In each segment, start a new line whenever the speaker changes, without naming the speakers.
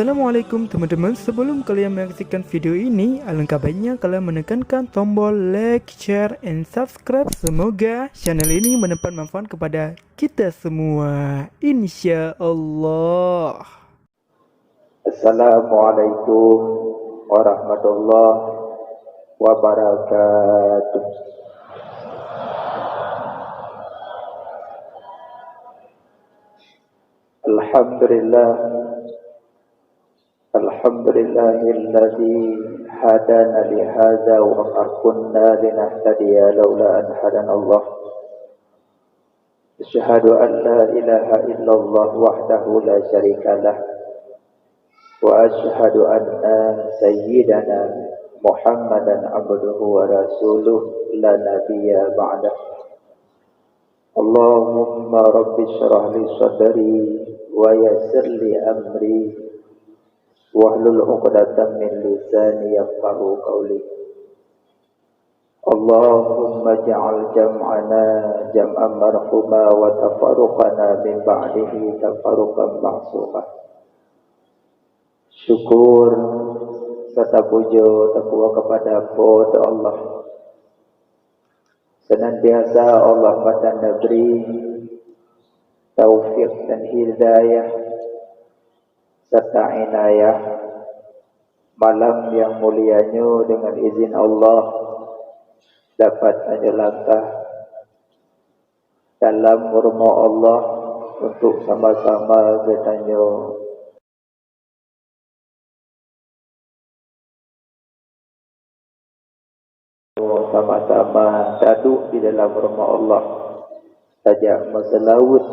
Assalamualaikum teman-teman, sebelum kalian menyaksikan video ini, alangkah baiknya kalian menekankan tombol like, share, and subscribe. Semoga channel ini mendapat manfaat kepada kita semua, insya Allah.
Assalamualaikum warahmatullahi wabarakatuh. Alhamdulillahilladzi hadana li hadza wa ma kunna linahtadiya laula an hadanallah. Asyhadu an la ilaha illallah wahdahu la syarikalah wa asyhadu anna sayyidana Muhammadan abduhu wa rasuluh la nabiyya ba'dah. Allahumma rabbi syrah li sadri wa yassir li amri wahlul 'uqdatam min lisani yafqahu qawli. Allahumma ja'al jam'ana jam'an marhuma wa tafarruqana min ba'dihi tafarruqan mahsura. Syukur serta puja takwa kepada Allah. Senantiasa Allah pada negeri taufik dan hidayah serta inayah malam yang mulianya dengan izin Allah dapat menjelangkah dalam rumah Allah untuk sama-sama bertanya sama-sama duduk di dalam rumah Allah saja meselawat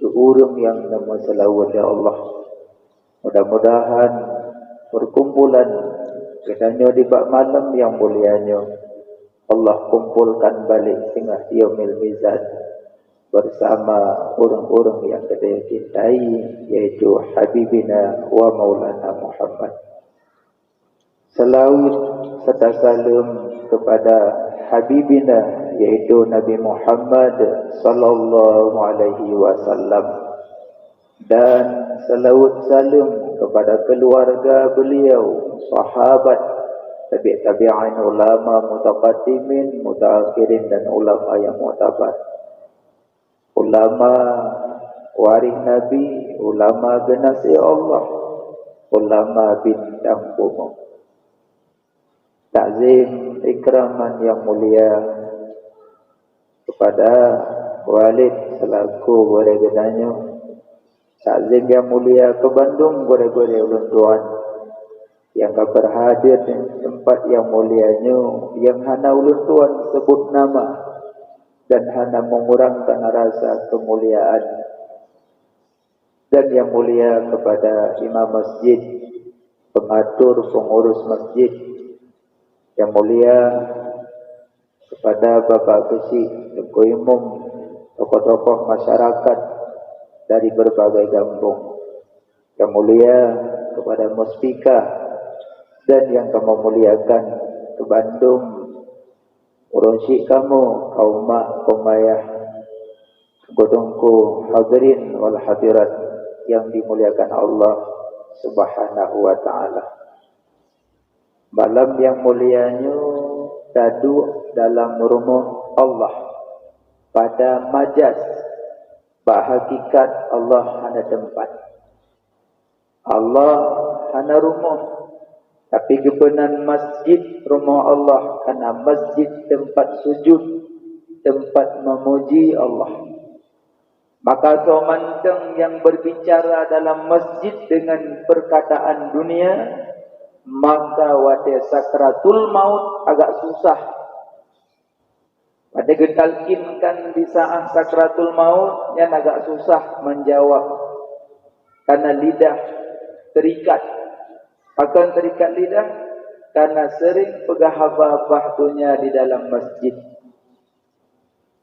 ke urang yang nama selawat ya Allah. Mudah-mudahan perkumpulan katanya di bak malam yang mulianya Allah kumpulkan balik sehingga yaumil mizan bersama orang-orang yang kita cintai, yaitu Habibina wa Maulana Muhammad. Salawat serta salam kepada Habibina, yaitu Nabi Muhammad sallallahu alaihi wasallam, dan salawat salam kepada keluarga beliau, sahabat, tabi'in, ulama, mutaqaddimin, mutaakhirin, dan ulama yang mu'tabar. Ulama waris Nabi, ulama generasi Allah, ulama bintang bumi. Takzim ikraman yang mulia kepada walid selaku beregenanya. Takzim yang mulia ke Bandung gore-gore ulun tuan yang berhadir di tempat yang mulianya, yang hana ulun tuan sebut nama dan hana mengurangkan rasa kemuliaan. Dan yang mulia kepada imam masjid, pengatur pengurus masjid, yang mulia kepada Bapak Kesi, Tuku Umum, tokoh-tokoh masyarakat dari berbagai kampung. Yang mulia kepada Muspika, dan yang kamu muliakan ke Bandung, urunsyik kamu, kaum mak, kaum ayah, godongku, hadirin wal hadirat yang dimuliakan Allah Subhanahu wa ta'ala. Malam yang mulianya duduk dalam rumah Allah pada majas hakikat Allah hana tempat, Allah hana rumah, tapi kebenaran masjid rumah Allah, hana masjid tempat sujud, tempat memuji Allah. Maka somanteng yang berbicara dalam masjid dengan perkataan dunia, maka wate sakratul maut agak susah. Pada getalkinkan di saat sakratul maut yang agak susah menjawab, karena lidah terikat. Akan terikat lidah karena sering pegah-habah dunia di dalam masjid.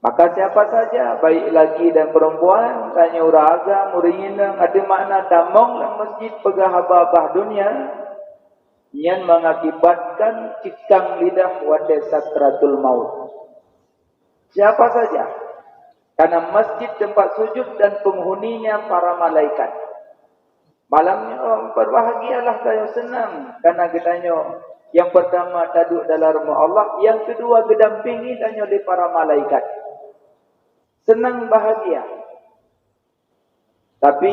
Maka siapa saja, baik laki dan perempuan, tanya uraga, muringinang, ada makna damong dalam masjid pegah-habah dunia, yang mengakibatkan cikang lidah wadai sakratul maut. Siapa saja, karena masjid tempat sujud dan penghuninya para malaikat. Malamnya berbahagialah tayo senang karena getanyo yang pertama taduk dalam rumah Allah, yang kedua gedampingi tanyo di para malaikat. Senang bahagia. Tapi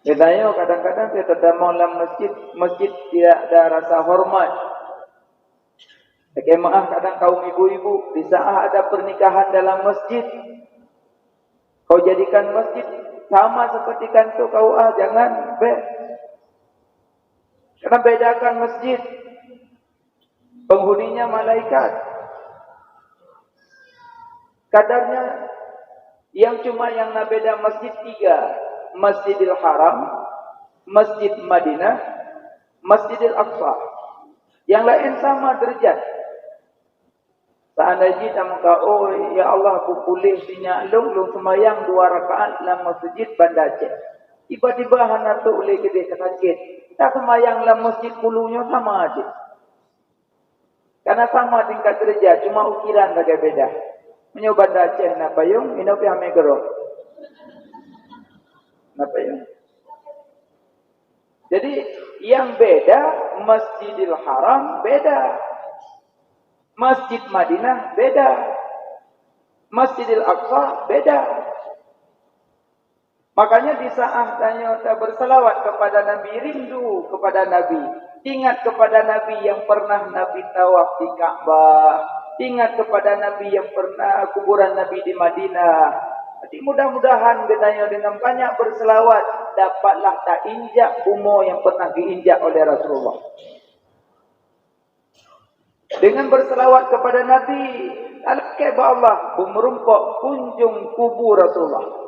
getanyo kadang-kadang kita datang dalam masjid tidak ada rasa hormat. Maaf kadang kaum ibu-ibu di saat ada pernikahan dalam masjid, kau jadikan masjid sama seperti kantor kau jangan karena bedakan masjid, penghuninya malaikat. Kadarnya yang cuma yang beda masjid 3, Masjidil Haram, Masjid Madinah, Masjidil Aqsa. Yang lain sama derajat. Seandainya kita muka, oh ya Allah aku pulih sinyak long semayang 2 rakaat dalam masjid Banda Aceh. Tiba-tiba hana tu oleh gede sakit. Tak semayang dalam masjid puluhnya sama aja. Karena sama tingkat derajat, cuma ukiran saja beda. Menyo Banda Aceh nak payung, ini pi ame gero. Nak payung. Jadi yang beda Masjidil Haram beda. Masjid Madinah beda. Masjidil Aqsa beda. Makanya di saat tanya berselawat kepada Nabi, rindu kepada Nabi. Ingat kepada Nabi yang pernah Nabi tawaf di Ka'bah. Ingat kepada Nabi yang pernah kuburan Nabi di Madinah. Jadi mudah-mudahan dengan banyak berselawat dapatlah tak injak bumi yang pernah diinjak oleh Rasulullah. Dengan berselawat kepada Nabi, al-Kaibah Allah merumpok kunjung kubur Rasulullah.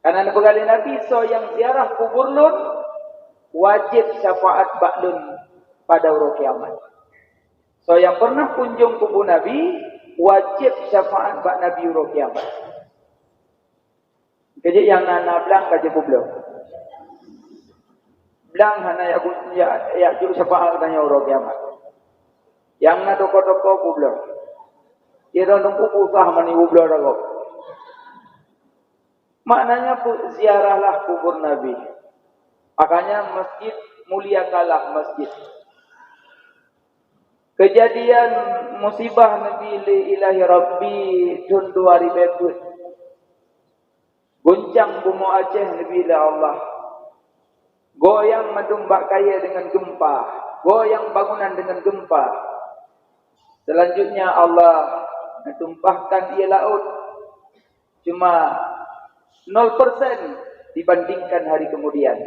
Karena berkali Nabi so yang ziarah kubur lun wajib syafaat baklun pada hari kiamat. So yang pernah kunjung kubur Nabi wajib syafaat bak Nabi hari kiamat. Kejap yang nana belang kaje belum. Belang hana ya syafaat tanya hari kiamat. Yang nak toko-toko kubur. Dia nunggu usah mani kubur dah. Maknanya ziarahlah kubur Nabi. Makanya masjid muliakanlah masjid. Kejadian musibah Nabi ilahi Rabbi tahun 2000. Guncang bumi Aceh Nabi ilahi Allah. Goyang mendumbak kaya dengan gempa. Goyang bangunan dengan gempa. Selanjutnya Allah menumpahkan ia laut cuma 0% dibandingkan hari kemudian.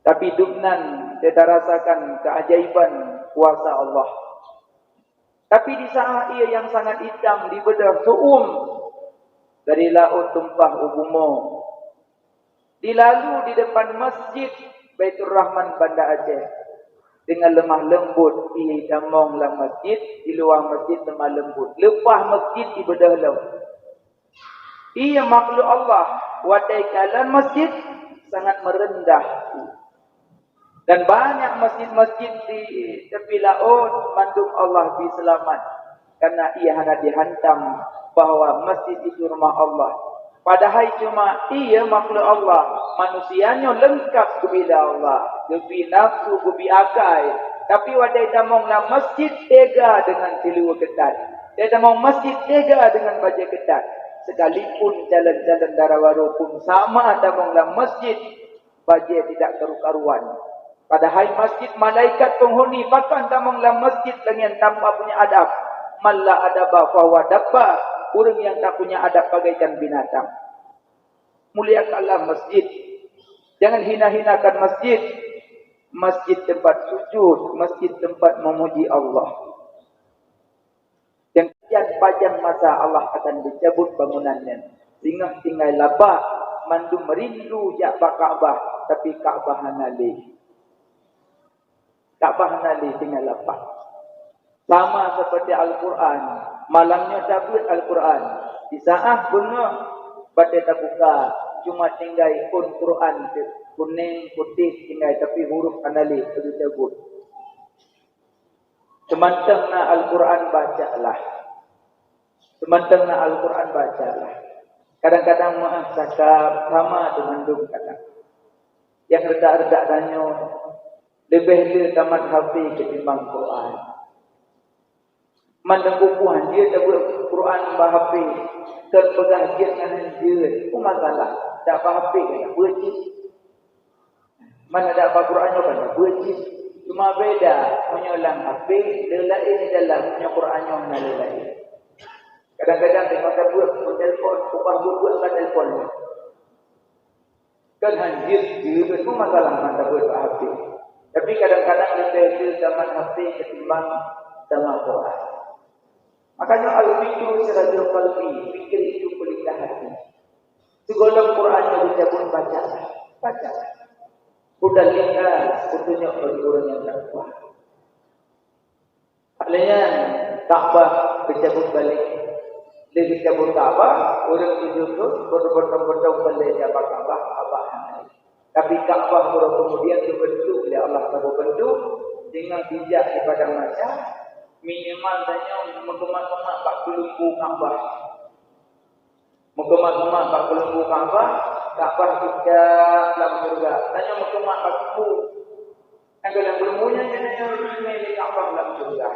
Tapi dubnan kita rasakan keajaiban kuasa Allah. Tapi di saat ia yang sangat hitam di bedah suum dari laut tumpah ubumo. Dilalu di depan masjid Baitur Rahman Banda Aceh. Dengan lemah lembut di damong dalam masjid, di luar masjid lemah lembut. Lepas masjid di bedah lam. Ia makhluk Allah. Watai kalan masjid sangat merendah. Dan banyak masjid-masjid di tepi laut mandung Allah diselamat. Karena ia hanya dihantam bahawa masjid itu rumah Allah. Padahal cuma ia makhluk Allah. Manusianya lengkap kepada Allah. Lebih nafsu, lebih akai. Tapi wadai damong na masjid tega dengan siluwa ketat. Dia damong masjid tega dengan baja ketat. Sekalipun jalan-jalan darawaro pun sama damong na masjid. Baja tidak karu-karuan. Padahal masjid malaikat penghuni. Bahkan damong na masjid dengan tanpa punya adab. Malla adabah fahuwa dabbah. Orang yang tak punya adab bagaikan binatang. Muliakanlah masjid. Jangan hina-hinakan masjid. Masjid tempat sujud. Masjid tempat memuji Allah. Yang panjang masa Allah akan dicabut bangunannya. Sehingga tinggal labak. Mandu merindu jakba Ka'bah. Tapi Ka'bah hanali. Ka'bah hanali tinggal labak. Sama seperti Al-Quran. Malamnya tabut Al-Quran. Di saat benar baca tak buka. Cuma tinggal ikon Quran. Kuning, putih tinggal. Tapi huruf anali itu tabut. Semantang na Al-Quran bacalah. Semantang na Al-Quran bacalah. Kadang-kadang maaf cakap sama dengan dum kata. Yang redak-redak tanya lebih dia tamat hafiz ketimbang Quran. Menengkupuan dia dapat Quran bahafiz terpegang dia dengan dia. Itu masalah. Tak bahafiz kan berjis. Mana tak bahafiz Quran kan berjis. Cuma beda menyolang hafiz lelai di dalam punya Quran yang lelai. Kadang-kadang dia makan buat telefon, upah buat telefon. Kan hanjir dia itu masalah mata buat hafiz. Tapi kadang-kadang lebih zaman hafiz ketimbang zaman Quran. Makanya al-fikru sirajul qalbi, fikir itu pelita hati. Segala Quran yang kita pun baca. Udah lintas, kutunjuk bagi orang yang takwa. Artinya Ka'bah dicabut balik. Dia dicabut Ka'bah, orang itu berbondong-bondong balik jabat Ka'bah, tapi Ka'bah kemudian dibentuk oleh Allah bentuk dengan bijak kepada masa minimal tanya mengemak-kemak 40 Ka'bah. Mengemak-kemak 40 Ka'bah, Ka'bah tidak dalam surga. Tanya mengemak 40. Yang dalam bermunya jenisnya ini Ka'bah dalam surga.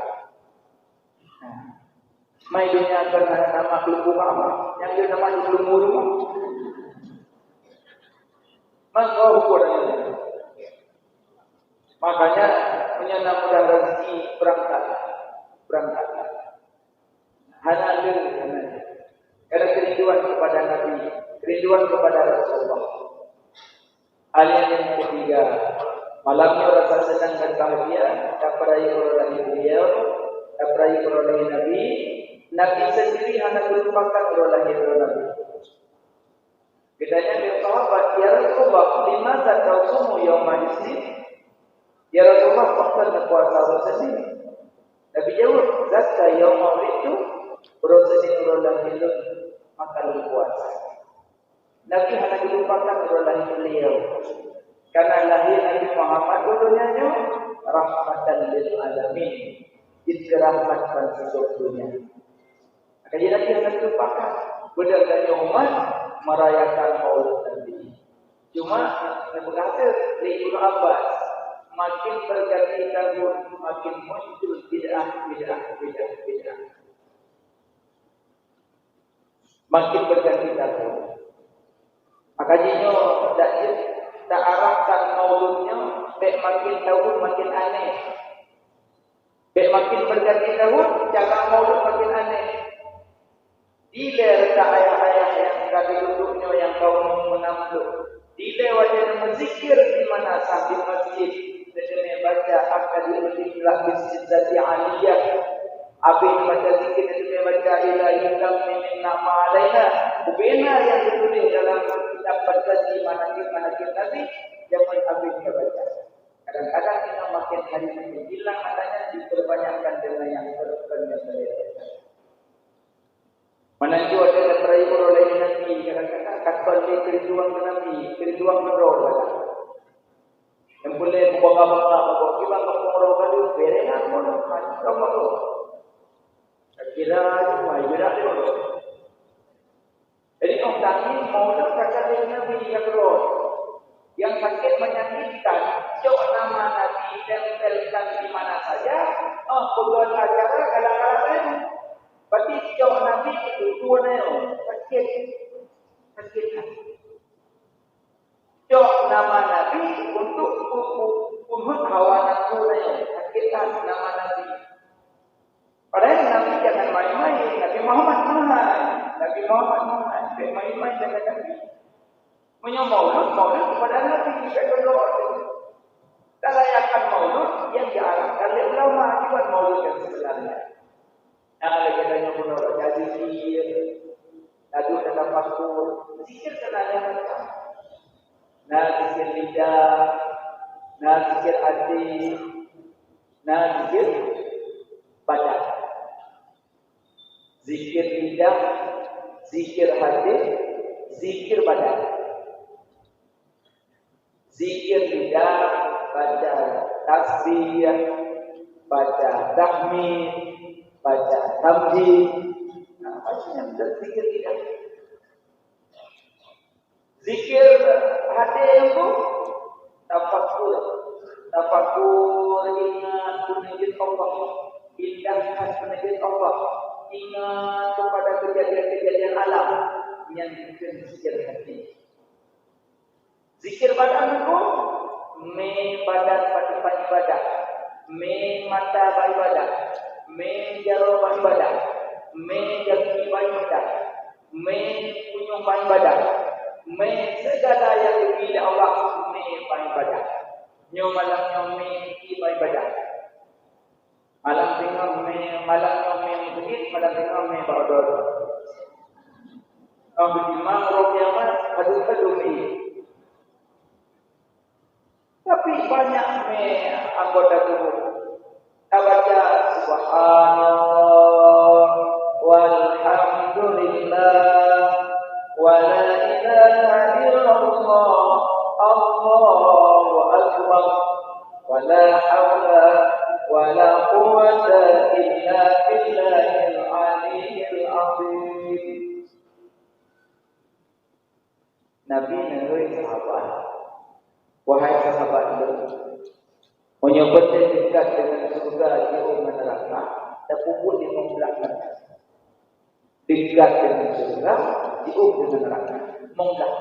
Mai dunia akan ada nama kelupu Ka'bah, yang dia nama kelupu rumah. Maka hukumnya. Makanya punya mudah rezeki berangkat. Hanya ada kerinduan kepada Nabi, kerinduan kepada Rasulullah. Alian yang ketiga, malamnya rasa senang dan bahagia dapat oleh beliau, dapat oleh Nabi. Nabi sendiri hanya merupakan oleh Nabi. Bedanya dengan sahabat, ya Rasulullah, lima kau semua yang majlis. Ya Rasulullah, fakta kuasa bersendiri. Nabi jawab, zaka yang maulid itu bersendiri Allah itu maka lebih kuasa. Nabi hanya dilupakan oleh beliau. Karena lahir Nabi Muhammad dulunya rahmatan lil alamin, itu rahmat bagi seluruh dunia. Jadi Nabi hanya dilupakan. Berdasarkan umat merayakan Maulid Nabi. Cuma berkata Ibnu Abbas, makin berganti tahun makin muncul bid'ah. Makin berganti tahun. Makanya tak arahkan Maulidnya, baik makin tahun makin aneh. Baik makin berganti tahun, cara Maulid makin aneh. Dile redak ayah-ayah yang kami duduknya yang kaum menamluk. Dile wajah berzikir di mana sambil masjid. Dengan baca akad al-Qiblah bis-siddati aliyah. Habis baca zikir dengan baca ilahi kami minna ma'alaina. Ubina yang ditulis dalam kitab berjanji manakib Nabi. Jangan habis baca. Kadang-kadang kita makin hari makin hilang adanya diperbanyakkan dengan yang terkenal. Menanju ada terakhir oleh Nabi, kadang-kadang kata kerinduan Nabi, kerinduan menroh. Yang boleh membawa-bawa, kita membawa kali berenang mana, kamu tu. Kira cuma kira tu. Jadi orang ini mau nak kata Nabi yang roh, yang sakit menyakitkan, cok nama Nabi dan telkan di mana saja. Pegawai acara kadang-kadang. Berarti jauh Nabi itu dua neo sakit. Jauh nama Nabi untuk hawa nafsu neo sakitan nama Nabi. Padahal Nabi jangan main-main. Nabi Muhammad mahal. Main-main dengan Nabi. Maulud kepada Nabi kita berdoa. Tak layakkan maulud yang diarahkan oleh ulama akibat maulud yang sebenarnya. Lagi adanya pun orang jadi zikir, lalu dalam pastor, zikir kenanya macam, zikir lidah, zikir hati, zikir badan, zikir lidah, zikir hati, zikir badan, zikir lidah, baca tasbih, baca tahmid, baca tamjid, macam yang berzikir tidak. Zikir hati itu tafakur. Tafakur ingat penajid Allah. Indahkan penajid Allah. Ingat kepada kejadian-kejadian alam yang bikin zikir hati. Zikir badan itu me badan pada ibadah, me mata pada ibadah, me jaro pada ibadah, me jari pada ibadah, me punyung pada ibadah, me segala yang dipilih Allah me pada ibadah. Nyomalam nyome pada ibadah. Malam tengok me malam nyome begitu, malam tengok me baudor. Ambil imam roh kiamat adu me. Tapi banyak anggota tubuh. Kita baca subhanallah walhamdulillah wa la ilaha illallah Allahu akbar wa la hawla wa la quwwata illa billahil aliyyil azim. Nabi nurut sahabat. Wahai sahabat menyebut dekat dengan surga jauh neraka, terkumpul di belakang. Dekat dengan surga jauh dengan neraka, mongkah.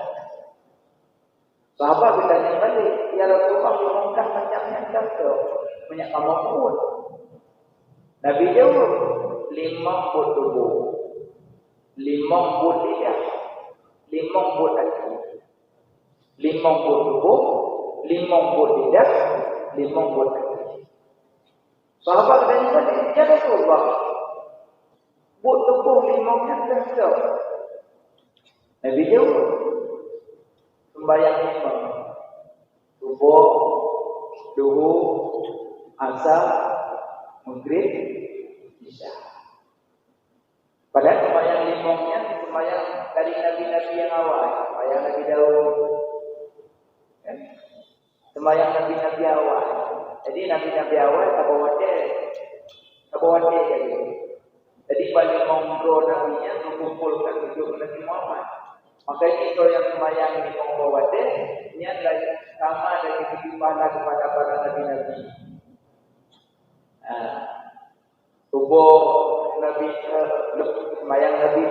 Sahabat bertanya balik, ya Rasulullah, mongkah macam-macam tu, banyak kamu pun. Nabi jawab, 50 tubuh, 50 lidah, 50 hati, 50 tubuh. 50 lidah, 50 hati. Sahabat tanya balik, ya Rasulullah, buat tubuh 50 dah tak? Nabi jawab, sembahyang 5. Subuh, duhur, asar, maghrib, isya. Padahal sembahyang 5-nya sembahyang dari nabi-nabi yang awal, sembahyang Nabi Daud. Sembahyang nabi-nabi awal. Jadi nabi-nabi awal tabawate jadi paling monggo nabinya mengumpulkan hidup Nabi Muhammad. Maka itu yang sembahyang di tabawate ini adalah sama dari kehidupan kepada para nabi-nabi. Subuh nabi sembahyang nabi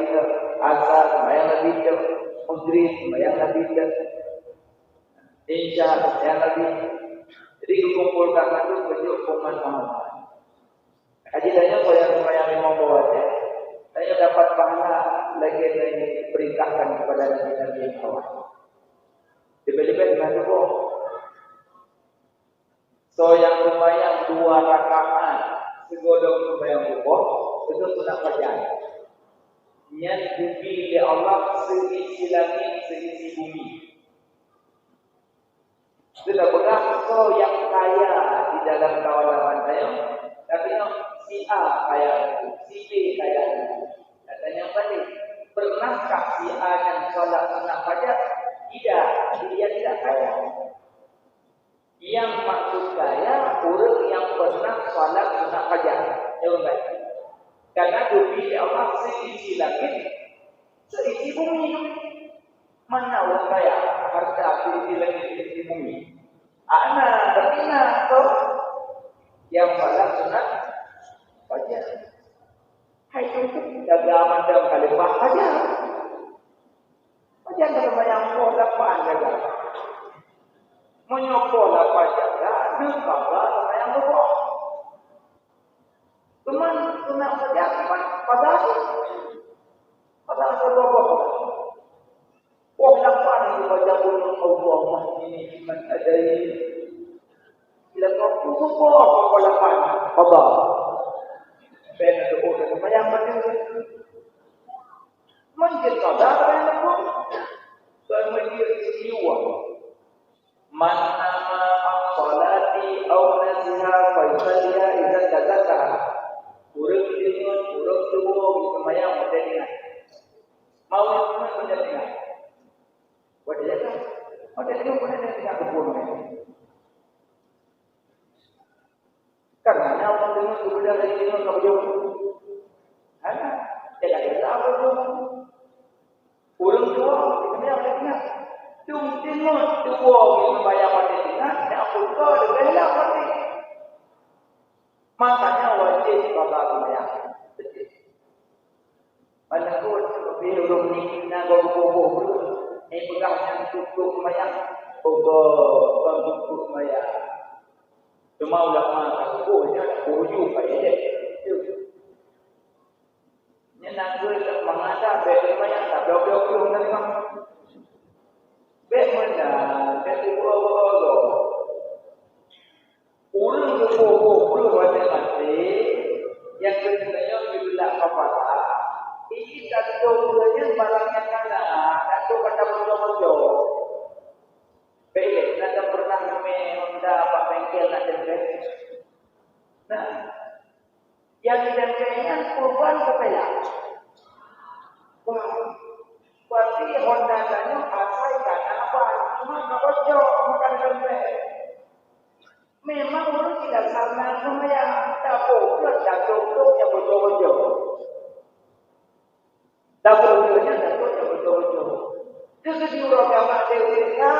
asar sembahyang nabi maghrib sembahyang nabi Insya yang lagi. Jadi dikumpulkan itu bentuk hukuman Muhammad. Ajidannya saya memang bawanya. Saya dapat pahala lagi yang diperintahkan kepada Nabi yang awal. Tiba-tiba dengan itu, so yang lumayan 2 rakaat segodong sembahyang subuh itu sunat fajar. Yang dipilih Allah seisi langit seisi bumi. Sudah berapa yang kaya di dalam kawan-kawan saya, tapi si A kaya, si B kaya. Katanya balik, pernahkah si A yang sholat sunat fajar? Tidak, dia tidak kaya. Yang maksud kaya, orang yang pernah sholat sunat fajar. Jawab baik. Karena dipilih Allah seisi langit, seisi bumi. Mana orang kaya? Harta seisi langit, seisi bumi. Anak betina atau yang sholat sunat fajar. Hai itu jaga aman dalam kalimah fajar. Fajar dalam yang pola panjang. Menyopola fajar. Dengkala sama yang berboh. Teman sunat fajar pada berboh. Oh, lapan dibaca pun Allah ini iman adai. Bila kau support kau lapan, apa? Benda tu orang sembahyang macam tu. Mungkin kadar yang pun bermajir siwa. Man nama salati au nasiha fa yusalliha idza tadzakara. Urang dengan urang tubuh sembahyang macam ni. Mau macam ni. Wajah kan? Wajah itu bukan yang tidak berbunuh. Karena orang dengar sudah dari dengar kau jauh. Ada, tidak ada apa tu. Orang tua, kita yang dengar. Tengok dua orang bayar mati dengan tak pula bela mati. Makanya wajib bapak sembahyang. Mana pun belum ni nak gogo pegang yang tutup sembahyang. Gogo tutup sembahyang. Cuma ulama kata dia bujuk pada dia. Ni nak ke mengada sembahyang tak belok-belok nak memang. Bagaimana? Bagaimana? Orang berbohong pada mati yang sebenarnya bila apa? Ini satu bulannya barangnya kalah, satu pada bocor-bocor. Baik, nak pernah menunda apa bengkel nak jemput. Nah, yang jemputnya korban kepala. Wah. Berarti Honda tanya asal karena apa? Cuma bocor makan sampai. Memang orang tidak sama semua tak boleh jatuh yang bocor-bocor. Tak bolehnya jatuh yang bocor-bocor. Jadi orang yang ada desa,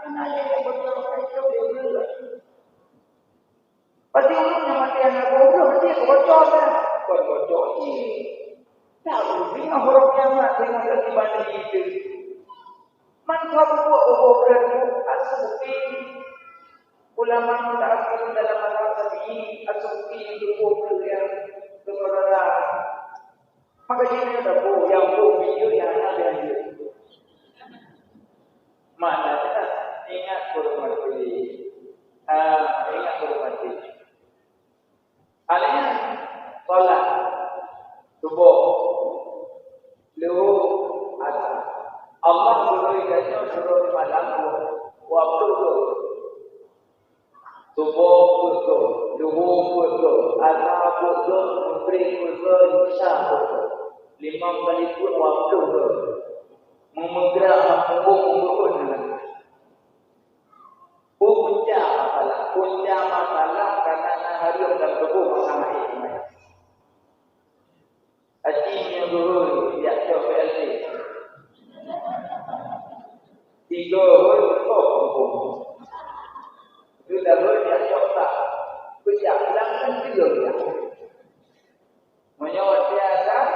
nanya yang bocor-bocor dia boleh. Pasti orang yang mati anak bocor dia bocor kan? Bocor ni. Tak boleh orang yang mati dengan ibadah itu. Mantap buat obat asumsi. Ulama mutakhir dalam mazhab ini asumsi berhubung yang kebenaran. Maka ini ada yang video yang ada dia. Mana kita ingat hormati. Ingat hormati. Alanya solat subuh luhur asar. Allah berikan suruh malam waktu subuh pukul, luhur pukul, asar pukul, maghrib pukul, isya pukul. 5 kali pun waktu memegang punggung punca masalah karena hari yang berhubung sama ini. Hajinya dulu dia coba PLT. 3 hari punggung. Sudah dia coba. Kejap langkan 3 dia. Menyawat dia akan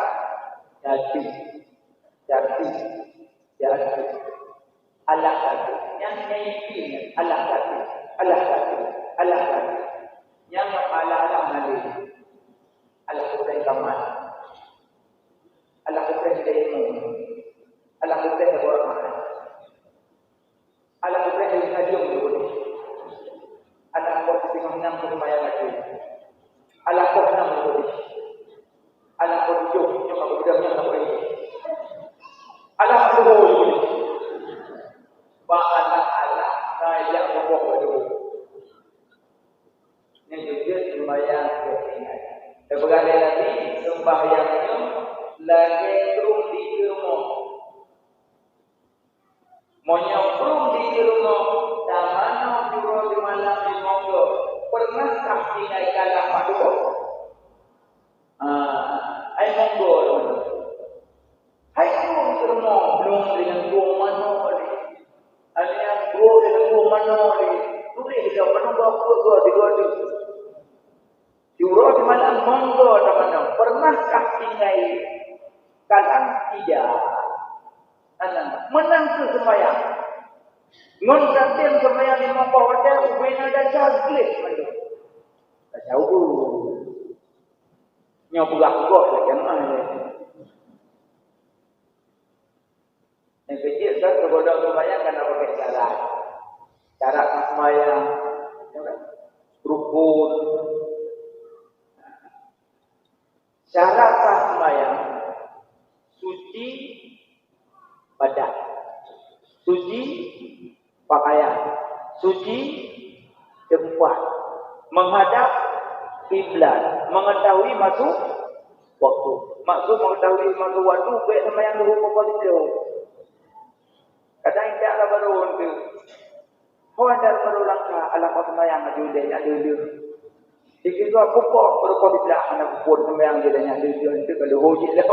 Jati. Allah kata. Yang ini Allah kata. Yang Allah malih. Allah kutai kamal. Allah kutai ilmu. Allah kutai kehormatan. Allah kutai hadiah dulu. Allah kutai dengan kemayaan lagi. Allah kutai dulu. Allah kutai yang kemudiannya boleh. Allah kutai. Allah kaya bohong dulu. Ini juga sembahyang keingat. Sebagai lagi sembahyangnya lagi terus di rumah. Menyemprum di rumah. Damano juro di malam di monggo. Pernahkah tinggal kalah Pak Duko? Hai monggo. Hai di rumah belum dengan gua mano ni. Ada yang gua dengan gua mano ni. Boleh kita menunggu gua di juro di malam monggo damano. Pernahkah tinggal kalah tidak? Menang ke sembahyang. Ngontratin sembahyang 5 hotel ubin ada jaglis. Tak tahu. Nyobrak kok kan mana. Yang kecil kan kegodong sembahyang kan apa pakai cara. Cara sembahyang rukun. Cara sembahyang suci badan, suci pakaian, suci tempat, menghadap kiblat, mengetahui masuk waktu. Maksud mengetahui masuk waktu baik sama yang dulu positif. Kadang tidak ada baru tu. Ada baru langkah ala kau sembahyang ada dulu. Jika tu aku kok berkiblat anak pun sembahyang dia dulu itu kalau hujit dah.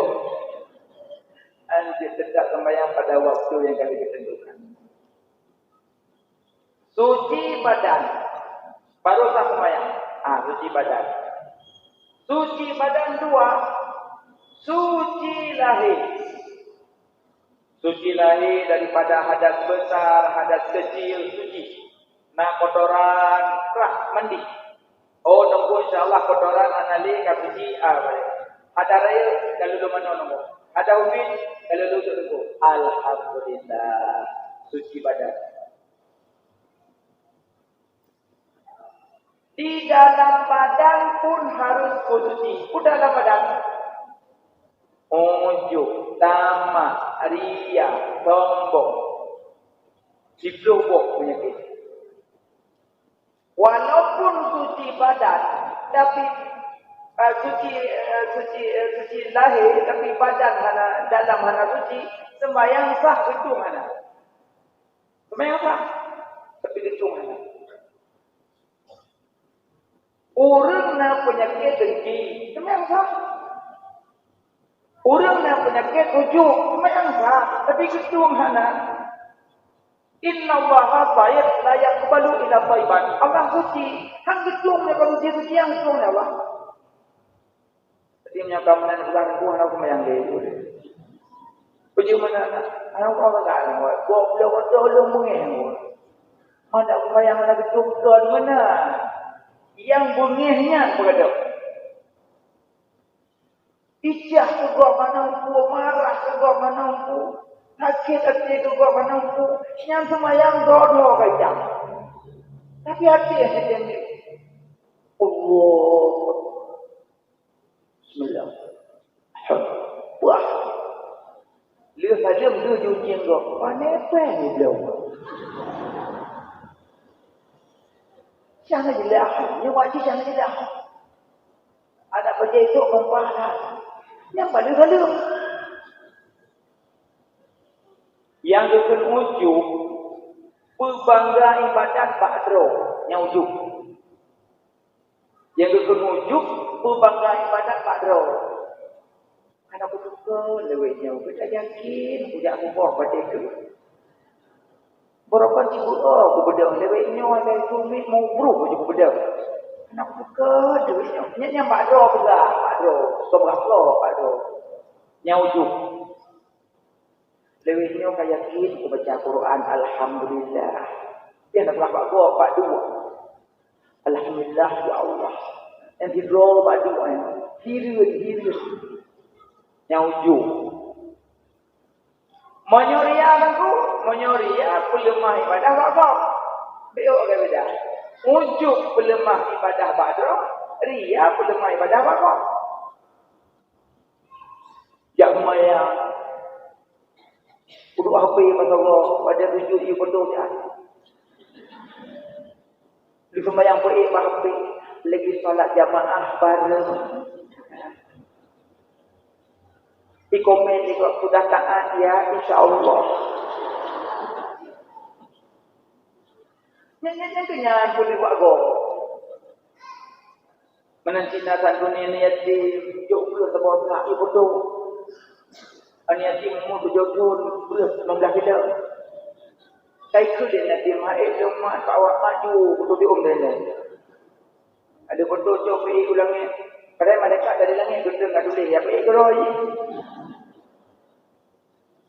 Anjir tetap sembahyang pada waktu yang kami ketentukan. Suci badan. Baru sah sembahyang. Suci badan. Suci badan 2. Suci lahir. Suci lahir daripada hadas besar, hadas kecil, suci. Nak kotoran, kerah, mandi. Oh, nunggu insyaAllah kotoran, anali, kapuji, boleh. Ada raya, kalau lu mana nunggu. Ada ubin, kalau lu nunggu. Alhamdulillah. Suci badan. Di dalam badan pun harus suci. Dalam badan. Ujung, tamak, ria, sombong. Diblubuk penyakit. Walaupun suci badan, tapi suci lahir, tapi badan dalam hana suci, sembahyang sah gedung hana. Sembahyang sah, tapi gedung hana. Orang na penyakit dengki, sembahyang sah. Orang na penyakit rujuk, sembahyang sah, tapi gedung hana. Inna Allaha tayyib la yaqbalu illa tayyiban. Allah suci, hang gedung ne kalau dia suci yang gedung ne Allah. Jadi menyakam nan bulan ku hana ku mayang le. Puji mana ana ku apa ka ana ku boleh tolong mengeh. Mana ku mayang ana gedung tuan mana? Yang bungehnya berada. Ijah ke gua mana ku marah ke gua mana ku. Sakit hati itu kau menunggu, yang semayang dodo kaya. Tapi hati yang sedih. Allah. Bismillah. Wah. Lihat saja dia jujur kau. Mana apa ni belum? Jangan jelah. Ni wajib jangan jelah. Ada kerja itu membalas. Yang balik-balik. Yang keujung berbangga ibadat ba'dro yang ujung. Yang keujung berbangga ibadat ba'dro. Karena betul lewatnya, kita yakin tidak kubur pada itu. Berapa cipu aku beda lewatnya ada sumit mau bro aku beda. Karena betul lewatnya. Yang ba'dro juga ba'dro, seberapa ba'dro yang ujung. Lewatnya kaya yakin aku baca Quran. Alhamdulillah. Dia nak berapa gua pak dua. Alhamdulillah ya Allah. Yang didro pak dua. Diri. Yang ujung. Menyoria aku. Menyoria pelemah ibadah apa? Biar ke beda. Ujung pelemah ibadah badro. Ria pelemah ibadah apa? Jak maya. Kudu apa pasal Allah pada tujuh ibu betul ya. Di sembahyang perik apa lagi solat jamaah bareng. Di komen juga sudah taat ya insya-Allah. Nyanyi kenyang boleh buat go. Menanti-nanti dunia ni yatim, jauh sebab tak ibu betul. Ani yatim umur 7 tahun, belum 19 kita. Saya kulit yatim, haid rumah, awak maju, betul di dia. Ada betul coba pergi ulangnya. Padahal mereka dari langit, betul tak tulis. Ya, pergi keroi.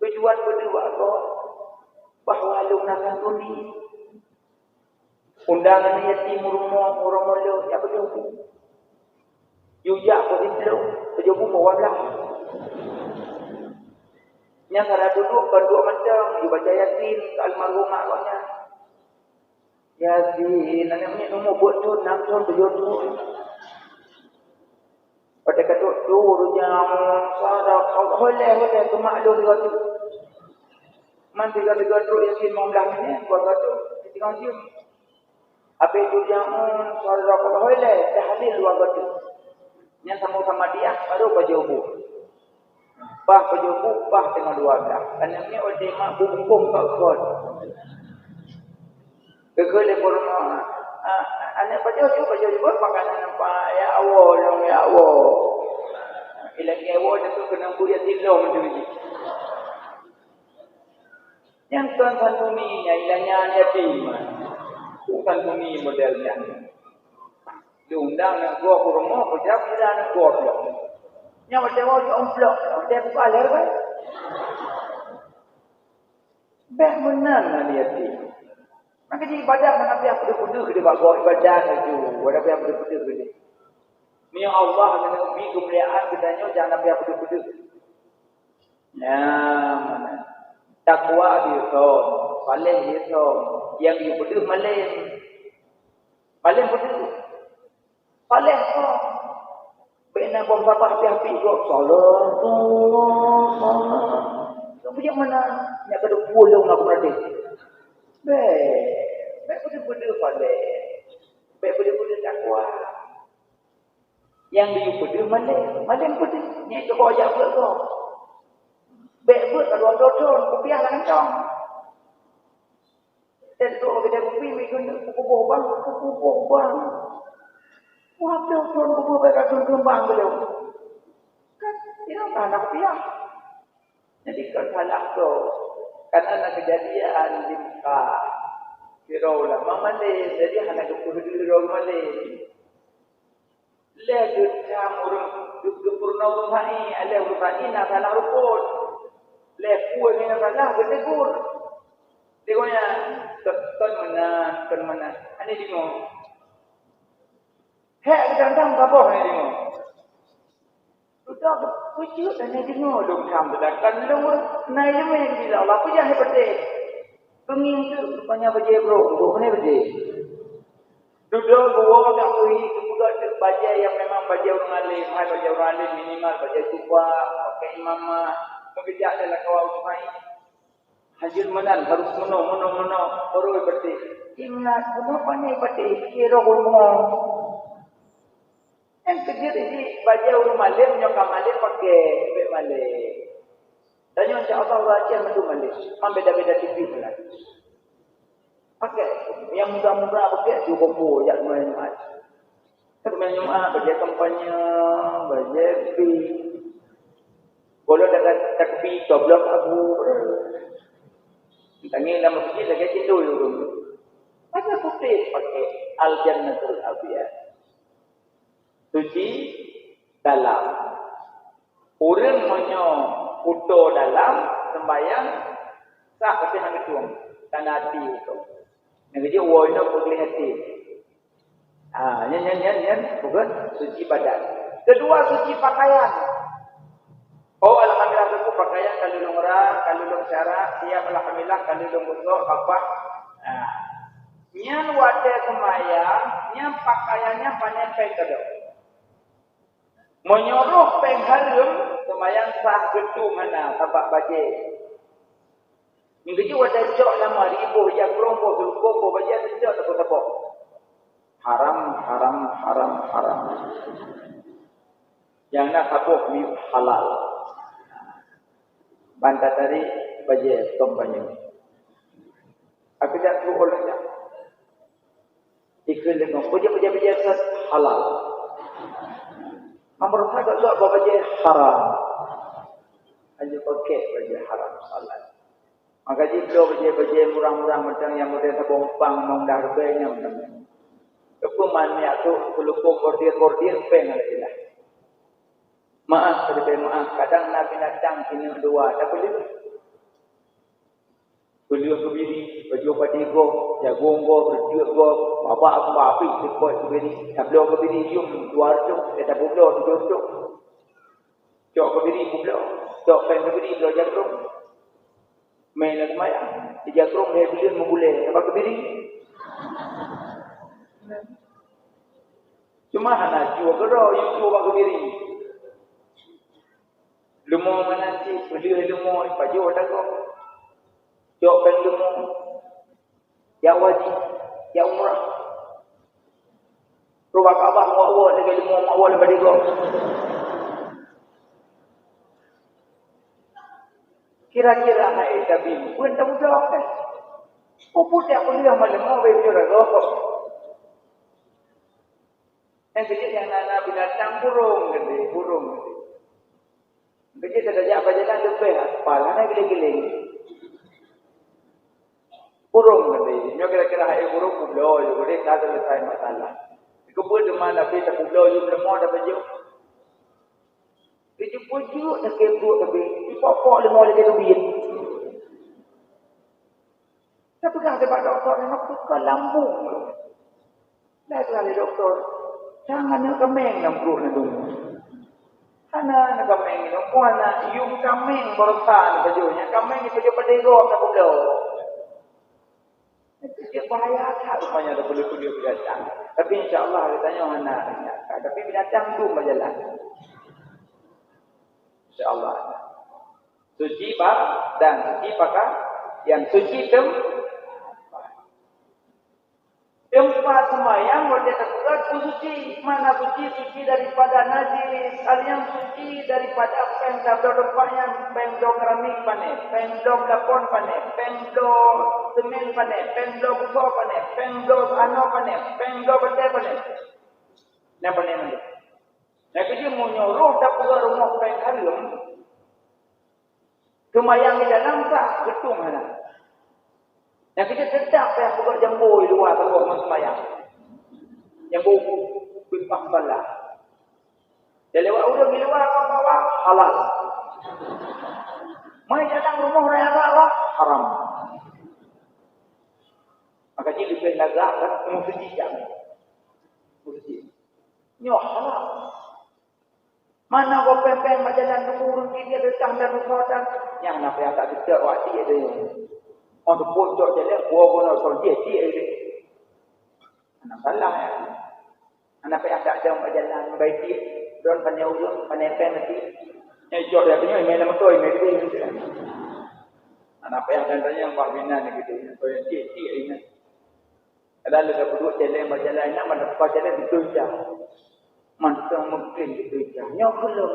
Tujuan berdua kau, bahawa lunakan dunia. Undangan yatim rumah, orang-orang, ya betul. Yujak pun itu, 70 orang. Yang ada duduk berdua macam dibaca Yasin almarhum maknya. Yasin namanya umur buat tu 6 tahun 7 tahun. Pada kata turunnya sarah boleh tu maklum juga tu. Man tiga tu Yasin 15 minit buat tu. Tengok dia. Apa itu jangan sarah boleh tahlil dua tu. Yang sama-sama dia baru baca buku. Bah pejubu, bah dengan 12. Kerana ni oleh mak bungkung kat kot. Kekal dia berumah. Anak baca juga makanan nampak. Ya Allah, ya Allah. Ilagi awal dia tu kena kuliah tidur macam ni. Yang tuan-tuan dunia, ilahnya yatim. bukan bunyi modelnya. Diundang nak gua ke rumah, kerja kita nak gua blok. Yang macam orang blok, dia paler kan? Baik menang lah dia tu. Maka di ibadah mana pihak kuda-kuda dia buat gua ibadah tu. Ada pihak kuda-kuda dia. Ni Allah kena ubi kemuliaan katanya jangan pihak kuda-kuda. Nah, mana? Takwa dia tu, paling dia tu. Yang dia kuda maling. Paling kuda. Paling tu. Bina bapa api-api kok salah. Kemudian mana nak kena pulang nak berada. Baik benda-benda paling. Baik benda-benda takwa. Yang dia benda maling benda. Ni cuba ajak buat kau. Baik buat kalau ada don, kopiah lah kencang. Dan tu kita kopi mikun kubuh bang. Wah, don kubuh baik don bang beliau. Kan dia tak nak kopiah. Jadi kalau salah tu, kan ada kejadian di Mekah, kira ulama Malay, jadi anak kepuluh Malay. Leh orang purna rumah ini, ada rumah ini nak salah rukun. Leh kuat ni nak salah bertegur. Tengoknya, kan mana, ini tengok. Hei, kita tentang apa ni tengok. Sudah wujud dan dia dengar dong sambutan lu naik lemen bila Allah punya hebat deh. Pengin tu banyak baca bro mana baca. Duduk gua tak beri juga baca yang memang baca orang alim, hai baca orang alim minimal baca suba, pakai imamah, bekerja dalam kawal sungai. Hasil menan harus meno baru baca. Ingat kenapa ni baca kira rumah. Yang kerja di baca urut malim, nyokap malim pakai beg malim. Dan yang insya-Allah baca mendu malim. Beda-beda tipis lah. Pakai yang mudah-mudah pakai cukup jak main Jumaat. Main Jumaat baca kampanye, baca fi. Kalau dah takbir goblok aku. Tangi dalam masjid lagi tidur dulu. Pakai putih pakai al-jannatul abiyah. Suci dalam. Orang menyo utuh dalam sembahyang sah pasti nak ketuang tanah hati itu. Yang dia wajib boleh hati. Nyan bukan suci badan. Kedua suci pakaian. Oh alhamdulillah itu pakaian kalau lumrah, kalau lum syarat, siap alhamdulillah kalau lum busuk apa. Nyan wadah sembahyang, nyan pakaiannya panjang kedok. Menyuruh pengharum sembahyang sah getu mana tapak baca. Minggu tu ada jok lama ribu yang kelompok berkumpul baca sejak tepuk-tepuk. Haram. Yang nak tabuh mi halal. Bantah tadi baca tombanya. Aku tak tahu olehnya. Ikut dengan baca halal. Nomor satu juga baca haram. Hanya pakai baca haram salat. Maka jika baca murah-murah macam yang model terbompang mengdah rebenya macam. Kepuman ni aku pelukung bordir peng lagi lah. Maaf, kadang Nabi datang sini dua, tak boleh. Beliau kebiri, baju patigo, jagung go, berjuang go, apa api, sepoi kebiri. Tak beliau kebiri cium dua tu, tak beliau tu. Cok kebiri beliau, cok pen kebiri beliau jagung. Main nak mayang, jagung dia beliau membulai, apa kebiri? Cuma hana jual kerau, yang jual kebiri. Lumo mana sih, beliau lumo, baju ada go. Jok pendemu yang wajib, yang umrah. Rumah Kaabah awal dengan lima awal daripada kau. Kira-kira naik tapi pun tak jawab kan. Puput yang kuliah malam mau berjurah kau. Yang kecil yang anak binatang burung. Kecil terjadi apa jalan lebih, kepala nak giling-giling. Burung nanti, nyo kira kira hai guru kublo yo gede ka selesai masalah. Kebul di mana kita kublo yo lemo dah baju. Itu baju dah kebul tapi dipopok lemo lagi tu biin. Tapi kan sebab doktor nak tukar lambung. Dah kali doktor. Jangan nak kemeng lambung na dulu. Kana nak kemeng ni, puana yung kemeng bertan bajunya. Kemeng ni baju pedero nak kublo. Dia bahaya tak rupanya ada kulit-kulit binatang. Tapi insyaAllah dia tanya mana. Tapi binatang tu berjalan. InsyaAllah. Suci pak dan suci pakar. Yang suci tempat semayang boleh terkuat suci. Mana suci? Suci daripada najis. Yang suci daripada pengdok tempatnya. Pengdok keramik panen. Pengdok lapon panen. Pengdok semen panen. Pengdok buko panen. Pengdok ano panen. Pengdok betul panen. Yang panen itu. Yang kerja menyuruh tak pula rumah pengharum. Semayang di dalam tak betul mana. Yang kita sedap yang buka jambu di luar teruk semayang. Jambu pimpah balah. Dia lewat urang di luar bawa halal. Mai datang rumah raya Allah haram. Maka jadi lebih lagak kan mesti jam. Mesti. Nyo halal. Mana kau pempeng berjalan turun dia datang dan rumah dan yang nak yang tak sedap waktu ada yang untuk pojok jalan, buah guna kalau dia ni. Anak salah ya. Anak payah tak ada berjalan baik dia. Don pandai ujung, pandai penalti. Yang jauh dia punya email nama tu, email dia. Anak payah dan tanya yang bina ni gitu. So yang dia ini. Ada lega berdua jalan berjalan, nak mana pas jalan ditujah. Mantap mungkin ditujah. Nyok belum.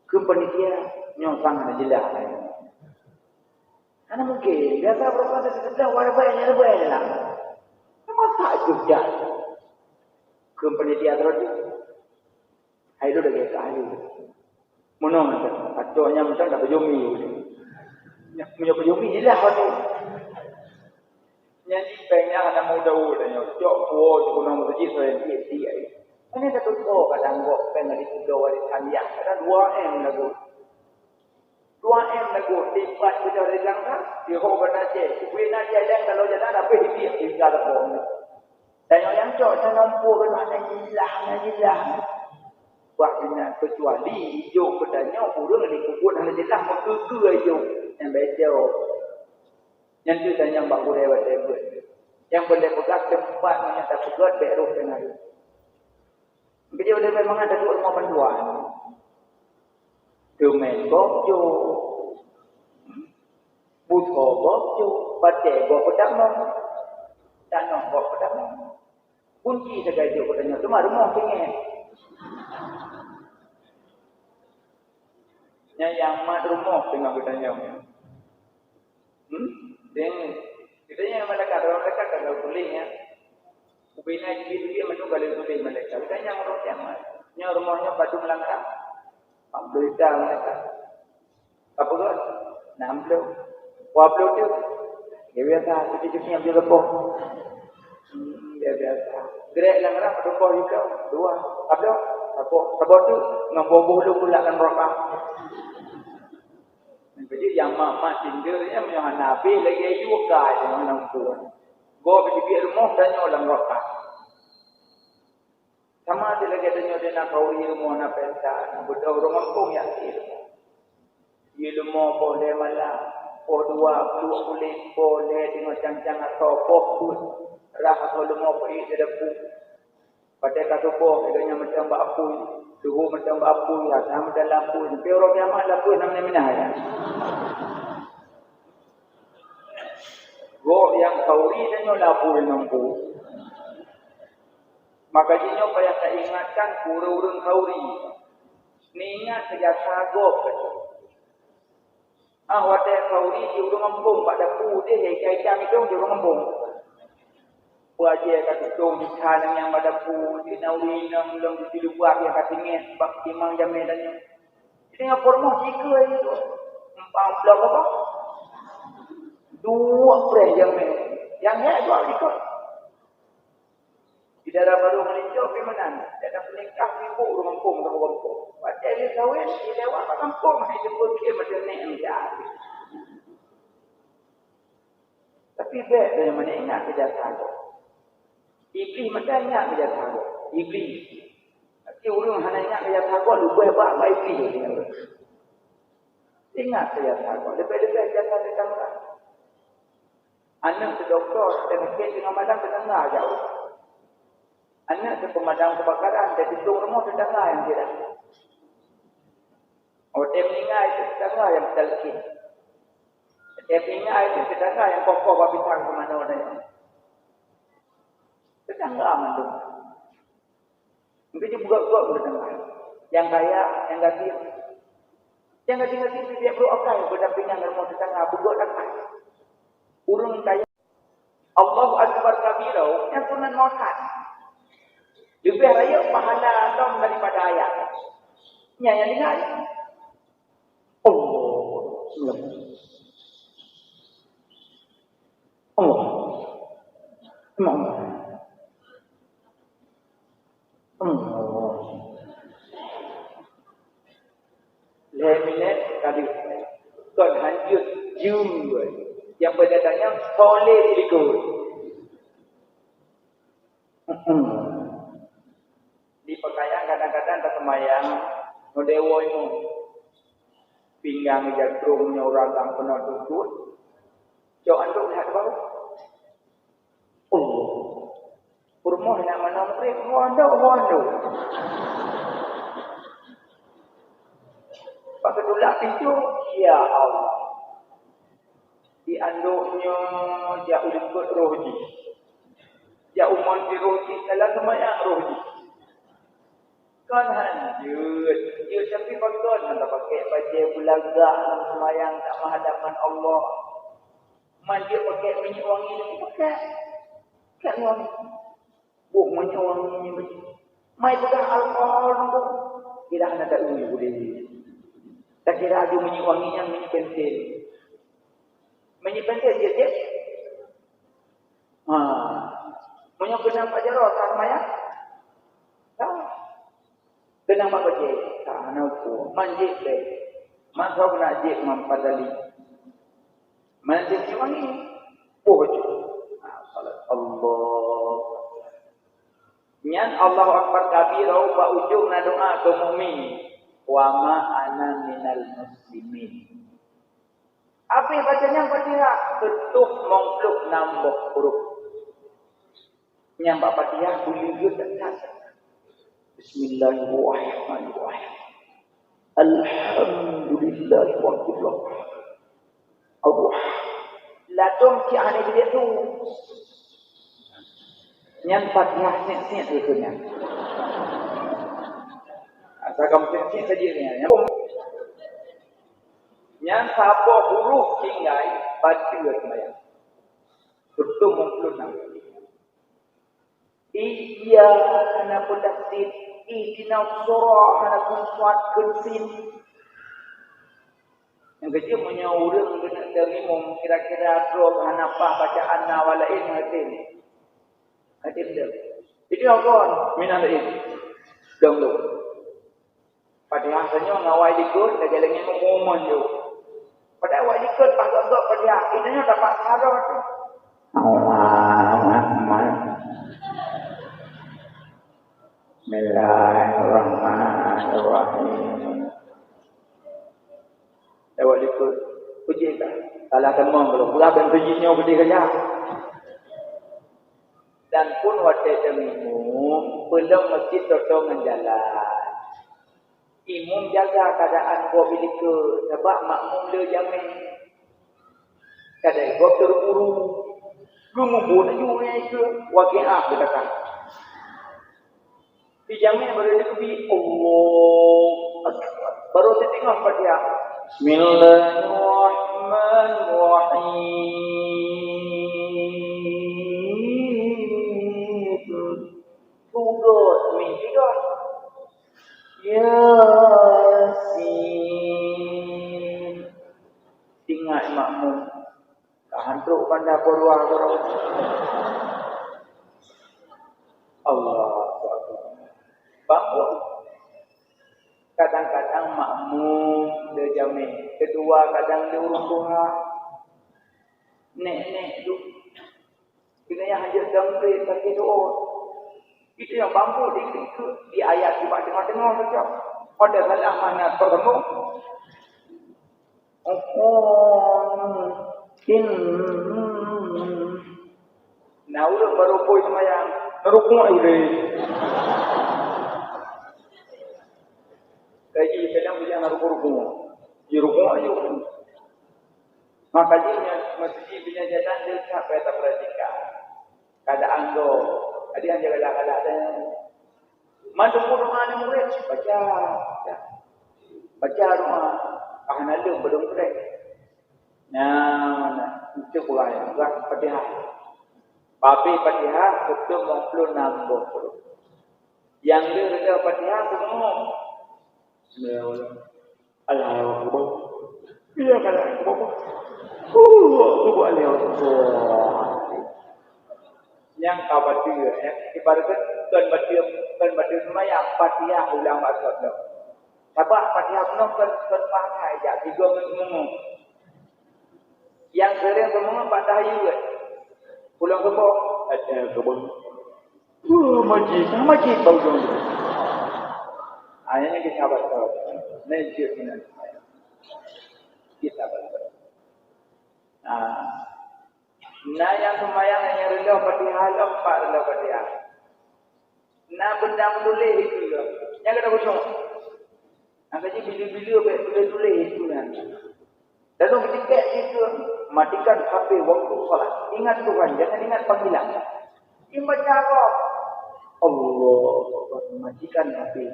Kepanitia nyok sangat jelas. Karena mungkin biasa berapa ada sebelah warna banyak lah. Memang tak juga. Company dia terus. Ayo dah kita ayo. Mana macam? Acoknya macam tak berjumi. Punya berjumi je lah tu. Yang pengnya ada muda-muda yang cok buat guna masjid saya dia. Ini satu kadang gok pengen di pulau di Tanjung. Ada 2M lagu. 2M lagu tipat kita dari langkah di hoban aja. Kuina aja yang kalau jalan apa dia tinggal pun. Dan yang cok jangan pun mana jilah. Buat bina kecuali hijau pedanya urang di kubur hanya jelas mengkuku hijau yang bejo. Yang tu tanya mbak lewat. Yang boleh pegang tempat yang tak pegang beruk dengan. Dia udah memang ada dua rumah bantuan. Domain gokjo, buto gokjo, baca gok pedang nom, dan nom gok pedang nom. Kunci segala dia pedangnya, cuma rumah pengen. Yang mat rumah tengah pedangnya. Kita yang mereka kalau bolehnya, ubina jadi dia menunggu kali boleh mereka. Kita yang orang kiamat, yang rumahnya batu melangkah. Berita mereka. Apa tu? 60. 40 tu. Dia biasa cuci-cuci yang dia lepoh. Dia biasa. Gerak langgar berubah juga. 2. Apa? Sabot tu ngomong lu pula kan rokah. Jadi yang mak tinggalnya yang Nabi lagi juga dengan orang tua. Go pergi rumah tanya orang rokah. Sama ada lagi tanya dia nak kau ilmu nak pesta, budak orang kampung ya ilmu boleh malah, dua boleh dengan cang-cang atau pun rah atau ilmu pergi depan. Pada kata poh adanya macam bapu, suhu macam bapu ya, sama dalam pun. Tapi orang kiamat lah pun namanya minah ya. Go yang kauri tanya lapu nampu. Maka jinyo payah tak ingatkan urang kauri. Ni ingat saja sagop. Wate kauri di urang kampung pada pu dia kai-kai itu di urang kampung. Buat dia kata tu di sana yang pada pu di nawi nang belum di luar dia kata ni bab timang jamin dan ini ngapur mau jika itu 40 apa? 2 pre jamin. Yang hak tu ikut. Di dalam baru meninjau pergi mana? Dalam menikah ibu kampung atau kampung. Macam dia kahwin, dia lewat ke kampung. Dia pergi macam ni enggak. Tapi baik dia mana ingat kejahatan tu. Iblis macam ingat kejahatan tu. Iblis. Tapi orang hanya ingat kejahatan tu, lupa apa iblis tu. Ingat kejahatan tu. Lebih-lebih kejahatan dia tambah. Anak tu doktor, dan sakit dengan madam terdengar jauh. Anak tu pemadam kebakaran, dia tutup rumah terdengar yang tidak. Dia meninggal itu terdengar yang terlekit. Dia meninggal itu terdengar yang kokoh babitang ke mana dia. Terdengar mana. Mungkin dia buka-buka terdengar. Yang kaya, yang gaji. Yang gaji-gaji dia perlu akal berdampingan dengan rumah terdengar, buka akal. Urung kaya. Allahu Akbar kabirau yang sunan makan. Lebih raya pahala Allah daripada ayat. Yang dengar. Allah. Leminat tadi. Tuan hancur juga. Yang berdatangnya soleh ikut. Di pakaian kadang-kadang tak semayang. Nodewo itu. Pinggang jatuhnya orang yang penuh tutut. Jauh anda lihat bawah. Rumah nak mana mereka. Wanda. Pakai tulak pintu. Ya Allah. Di anduknya dia ulikut rohji. Dia umur di rohji. Dalam semayang rohji. Kan hancur. Dia tapi bagus. Anda pakai baju belagak dalam semayang. Tak menghadapkan Allah. Mandi pakai minyak wangi. Pakai. Pakai wangi. Buk minyak wangi. Mai pegang alkohol. Tidak ada unyu boleh. Tak kira ada minyak wangi yang minyak pensil. Minyak pensil je. Minyak kena Pak Jarod. Tak semayang. Tak. Kenapa kau jek? Tak nak manjik deh. Masa nak jek mampadali. Manjik wangi. Salat Allah. Nyan Allahu Akbar kabirau ba ujung na doa ke mukmin. Wa ma ana minal muslimin. Apa bacanya Fatihah? Ketuk mongkluk nambah huruf. Nyambak Fatihah boleh tak? Bismillahirrahmanirrahim. Alhamdulillah rabbil alamin. Allah. Latung ki ane dia tu. Nyam Fatihah set ikutnya. Asal kamu set saja ni. Nyam sabo huruf tinggai baca sembahyang. Betul mengkulun. Iya hana pendasit, ihdina surah hana kunsuat kunsin. Yang kecil punya orang kena terima kira-kira drog hana apa bacaan nawalain hatin. Hatin dia. Jadi apa? Minalain. Dong. Padahal sebenarnya ngawai dikut, dah jalannya ngomong je. Padahal awak dikut pasal padahal ini dapat sarah tu. Bismillahirrahmanirrahim. Awak ikut puji tak? Salah temang belum. Berapa pujinya berdiri kerja. Dan pun waktu imum belum masjid dengan jalan. Imum jaga keadaan gua bilika. Sebab makmum dia jamin. Kadang gua terburu. Gumubun juga itu. Waki'ah katakan. Dijamin baru dia kebi Allah Akbar. Baru dia tengok Fatihah. Bismillahirrahmanirrahim. Tugot mimpi dah. Yasin. Ingat makmum. Tahan tu duduk pada peluang Allah bangun. Kadang-kadang makmum dia jamin. Kedua kadang dia urus Tuhan. Nek tu. Kita yang hanya jangkrik bagi doa. Itu yang bambu di ayat di tengah-tengah saja. Pada salah mana bertemu. Nah, udah baru poin semayang. Terukuk udah. Kaji kadang bila nak rukuk. Di rukuk aja. Maka dia mesti punya jalan dia sampai tak perhatikan. Keadaan tu. Ada yang jaga-jaga dan mantu doa ni murid baca. Baca doa. Akan ada belum murid. Nah, itu bukan Fatihah. Babi Fatihah betul 60. Yang dia reda Fatihah semua. Allahu Akbar. Iya kalau Akbar. Allahu Akbar. Yang khawatir ibaratkan kan baca semayang Fatihah ulang maksudnya. Sebab Fatihah penuh kan pakai aja 3 semua. Yang sering semua Fatihah juga. Pulang ke bawah ada kebun. Majid bau dong. Ayatnya kita baca. Najib minan. Kita baca. Nah yang semayang yang rendah Fatihah lompat rendah Fatihah. Nah benda boleh itu juga. Yang kata kosong. Angkatnya bila-bila boleh itu kan. Lalu ketika itu matikan HP waktu salat. Ingat Tuhan, jangan ingat panggilan. Baca apa? Allah matikan HP.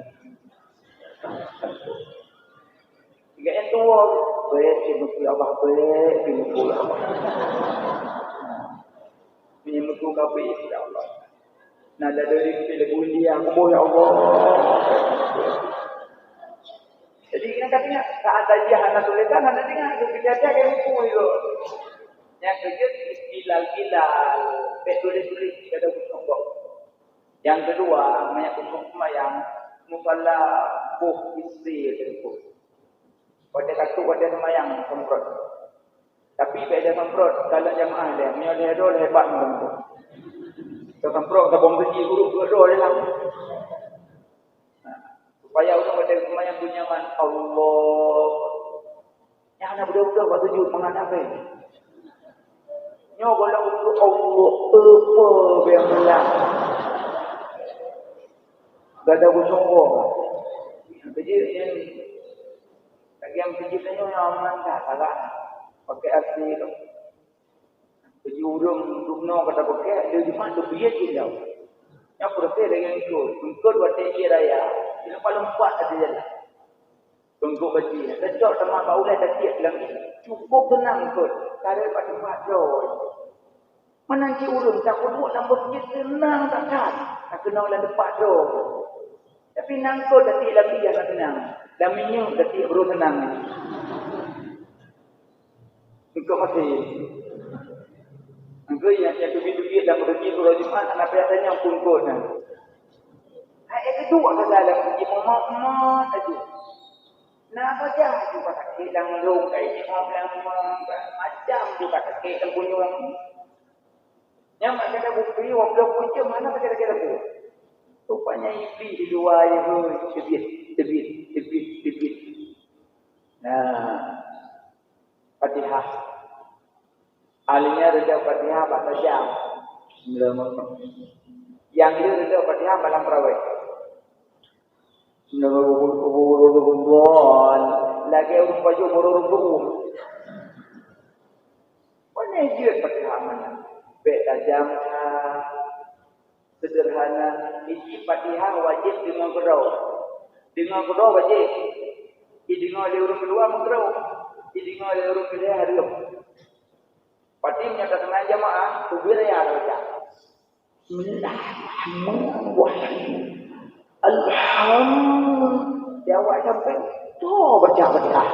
Jika itu baik dimukul Allah baik dimukul Allah. Dimukul HP ya Allah. Nada dari bila bunyi aku ya Allah. Jadi yang katanya tak ada jahat tulisan ada dengar itu kejadian yang itu. Yang kedua bilal tulis kada kusong. Yang kedua banyak kusong yang musalla buh istri itu. Pada semayang semprot. Tapi beda semprot kalau jamaah dia menyoleh dol hebat tu. Semprot tabung besi guru dol dia lah. Supaya orang pada semayang punya man Allah. Yang nak betul-betul waktu sujud menghadap ni. Nyo kalau untuk Allah apa yang belah. Gak ada kusongkong. Jadi yang kejadiannya yang aman tak salah. Pakai asli tu. Jadi urung dukno kata pakai dia di mana tu biar dia. Yang proses dengan itu. Untuk buat dia raya. Dia paling kuat ada jalan. Tunggu baca. Lecok sama bau dah tiap lagi. Cukup tenang kot. Cara pada padoi. Menanti urung tak kudu lambat dia tenang takkan. Tak kena oleh depan tu. Tapi nangkut detik lagi yang tak tenang. Dan minyak detik baru tenang. Engkau masih. Engkau yang duit-duit dan berhenti surah Jumat. Anak biasanya pun kot. Ayat kedua kata dalam pergi memak-memak saja. Nak baca juga tak hilang long kayak macam juga tak hilang punya orang. Yang mak kata bukti waktu punca mana kata-kata tu. Rupanya iblis di luar itu tebit. Nah, Fatihah. Alihnya reda Fatihah bahasa Syam. Yang dia reda Fatihah malam Tarawih. Lagi orang baju burung. Mana dia Fatihah mana? Baik tajam sederhana. Isi Fatihah wajib dengan kedua. Dengan kedua wajib. Dengan orang kedua mengkedua. Dengan orang kedua harum. Fatihah menyatakan jamaah kubir ya baca. Bismillahirrahmanirrahim. Alhamdulillah. Jawab sampai tu baca Fatihah.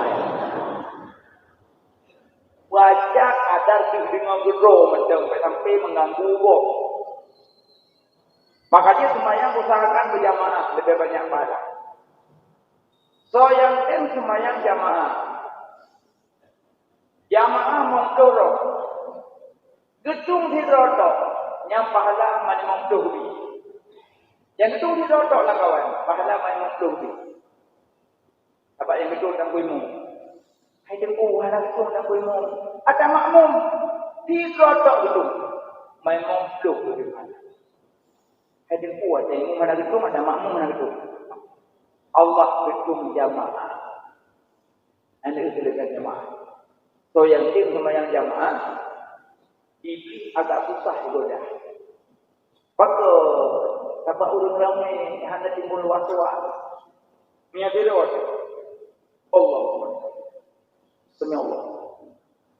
Wajah kadar dengan gero macam sampai mengganggu kok. Makanya semayang usahakan berjamaah lebih banyak pahala. So yang semayang jamaah. Jamaah mengdorong. Gedung dirotok. Yang pahala mana mengdohi. Yang gedung dirotok lah kawan. Pahala mana mengdohi. Apa yang gedung dan kuimu. Hai dempu harap gedung dan kuimu. Ada makmum. Dirotok gedung. Mana mengdohi. Hai dempu ada yang mana gedung. Ada makmum mana gedung. Allah gedung jamaah. Anda usulkan jamaah. So yang tim semayang jamaah. Iblis agak susah digoda. Maka siapa urang ramai hendak timbul waswas. Miadirot. Allah. Demi Allah.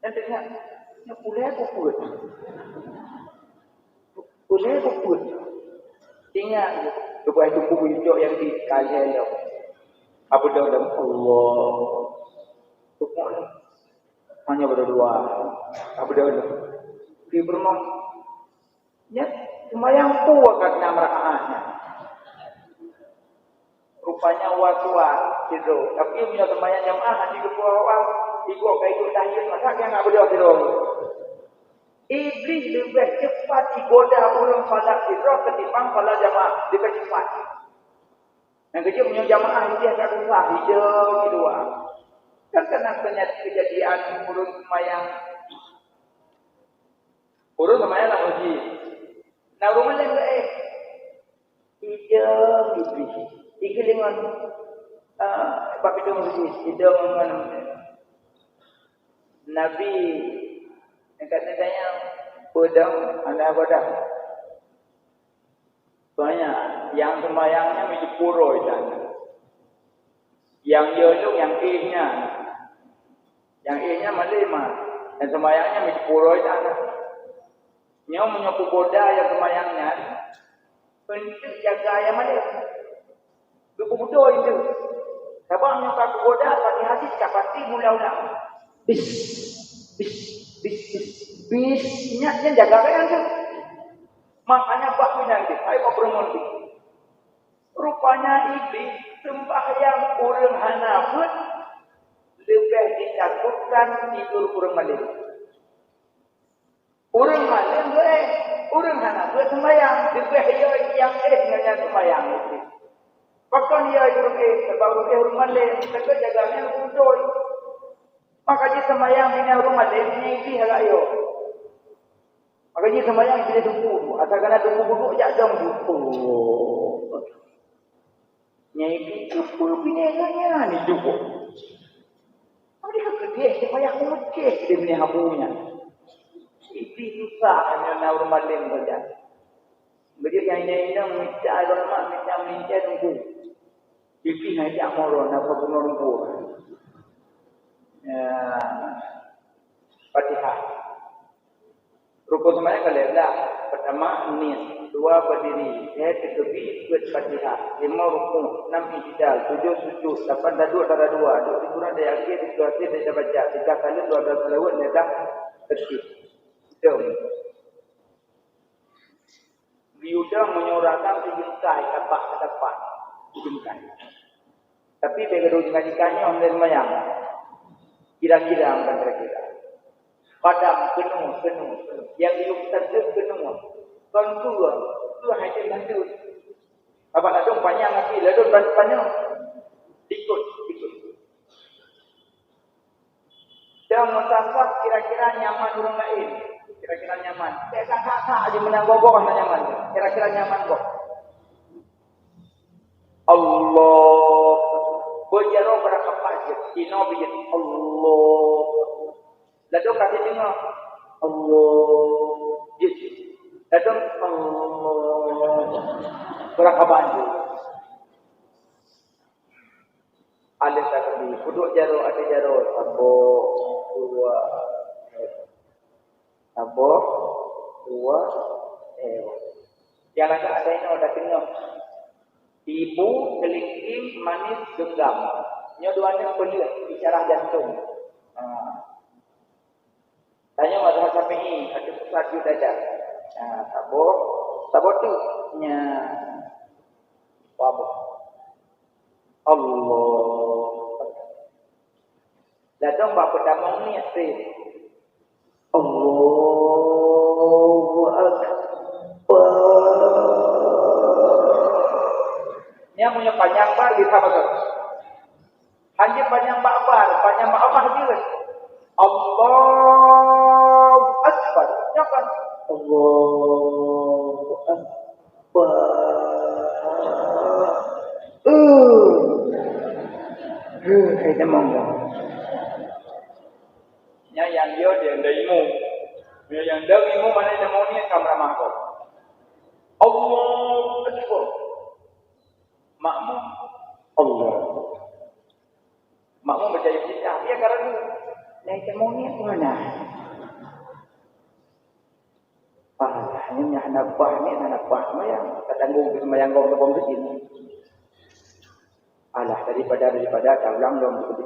Nantinya boleh aku buat. Boleh aku buat. Ingat supaya itu bujuk yang dikali lo. Apa dalam Allah. Pokoknya hanya berdua. Apa dalam di rumah, ya, semayang kuat kat 6 rakaatnya. Rupanya waswas, gitu. Tapi punya semayang jamaah di kedua awal, ikut kayak tahiyat, masa dia nak berdoa gitu. Iblis lebih cepat digoda orang pada fitrah ketimbang pada jamaah, lebih cepat. Yang kecil punya jamaah dia tak susah, hijau gitu. Kan kena kejadian urus semayang. Urus semayang nak uji. Nah rumah lain ke hijau iblis. Iki dengan bab itu mesti hidung dengan Nabi yang katanya pedang anda pedang. Banyak yang semayangnya menjadi puro itu. Yang yolong yang E-nya. Yang E-nya malima. Dan semayangnya menjadi puro itu. Nyaw menyapu boda yang semayangnya. Penting jaga ayam ada. Betul itu. Sebab menyapu boda pasti hadis pasti mula-mula. Bis. Bisnya jaga ayam tu. Makanya bak pinang dia. Ayo berumur dia. Rupanya iblis sembahyang orang Hanafut lebih ditakutkan tidur orang malam. Orang malam orang Hanafut sembahyang lebih yang dengan sembahyang itu. Bahkan dia itu sebab orang malam mereka jaganya betul. Makanya sembahyang ini orang malam ini iblis halayo. Makanya sembahyang bila tunggu. Asalkan ada tunggu jak dong jumpa. Nyai itu bineganya ni jumpa. Mereka kerja sembahyang mungkin dia punya habunya. Itu susah hanya orang malam saja. Begitu yang ini minta ulama minta tunggu. Itu hanya amoron apa pun tunggu. Fatihah. Rukun semuanya kalian dah. Pertama nis, 2 berdiri, 3 terbit, 4 Fatihah, 5 rukun, 6 i'tidal, 7 sujud, 8 duduk antara 2, 2 kurang dari akhir, 2 akhir dia baca, 3 kali 12 selawat dia dah tertib. Itu. Biudah menyuarakan sejengkai tapak ke tapak, sejengkai. Tapi begitu jengkai-jengkainya orang semayang. Kira-kira bukan kira-kira. Padam penuh. Yang hidup terjun penuh. Kontur. Itu hanya lanjut. Apa ladung panjang lagi. Ladung panjang. Ikut. Dan musafak kira-kira nyaman orang lain. Kira-kira nyaman. Saya kakak aja menang gogok kan nyaman. Kira-kira nyaman kok. Allah. Berjaro berakapat je. Ino bijit. Allah. Lalu kasih tengok. Allah. Jit. Lalu Allah. Berakapat je. Alih takbir. Duduk jaro, ada jaro. Sabuk. 2. Sabuk. 2. Yang agak ada ini ada tengok. Ibu kelingking manis genggam. Nyo duanya pelit bicara jantung. Tanya mazhab Syafi'i, ada satu dada. Tabur tu nya apa? Allah. Datang bapa damang ni asri. Allahu Akbar. Yang punya panjang bar di sama tu. Hanya panjang bar, panjang Allah dia. Allahu Akbar. Jangan Allahu Akbar. Hai demang. Yang dia ilmu. Yang dia ilmu mana ilmu ni kamera mahal. Allahu Akbar. Makmum Allah. Makmum baca iftitah. Dia kerana naik ilmu ni mana? Ini anak buah ni anak buah semayang. Tak tanggung semayang kau kau kecil. Alah daripada tak ulang dong begitu.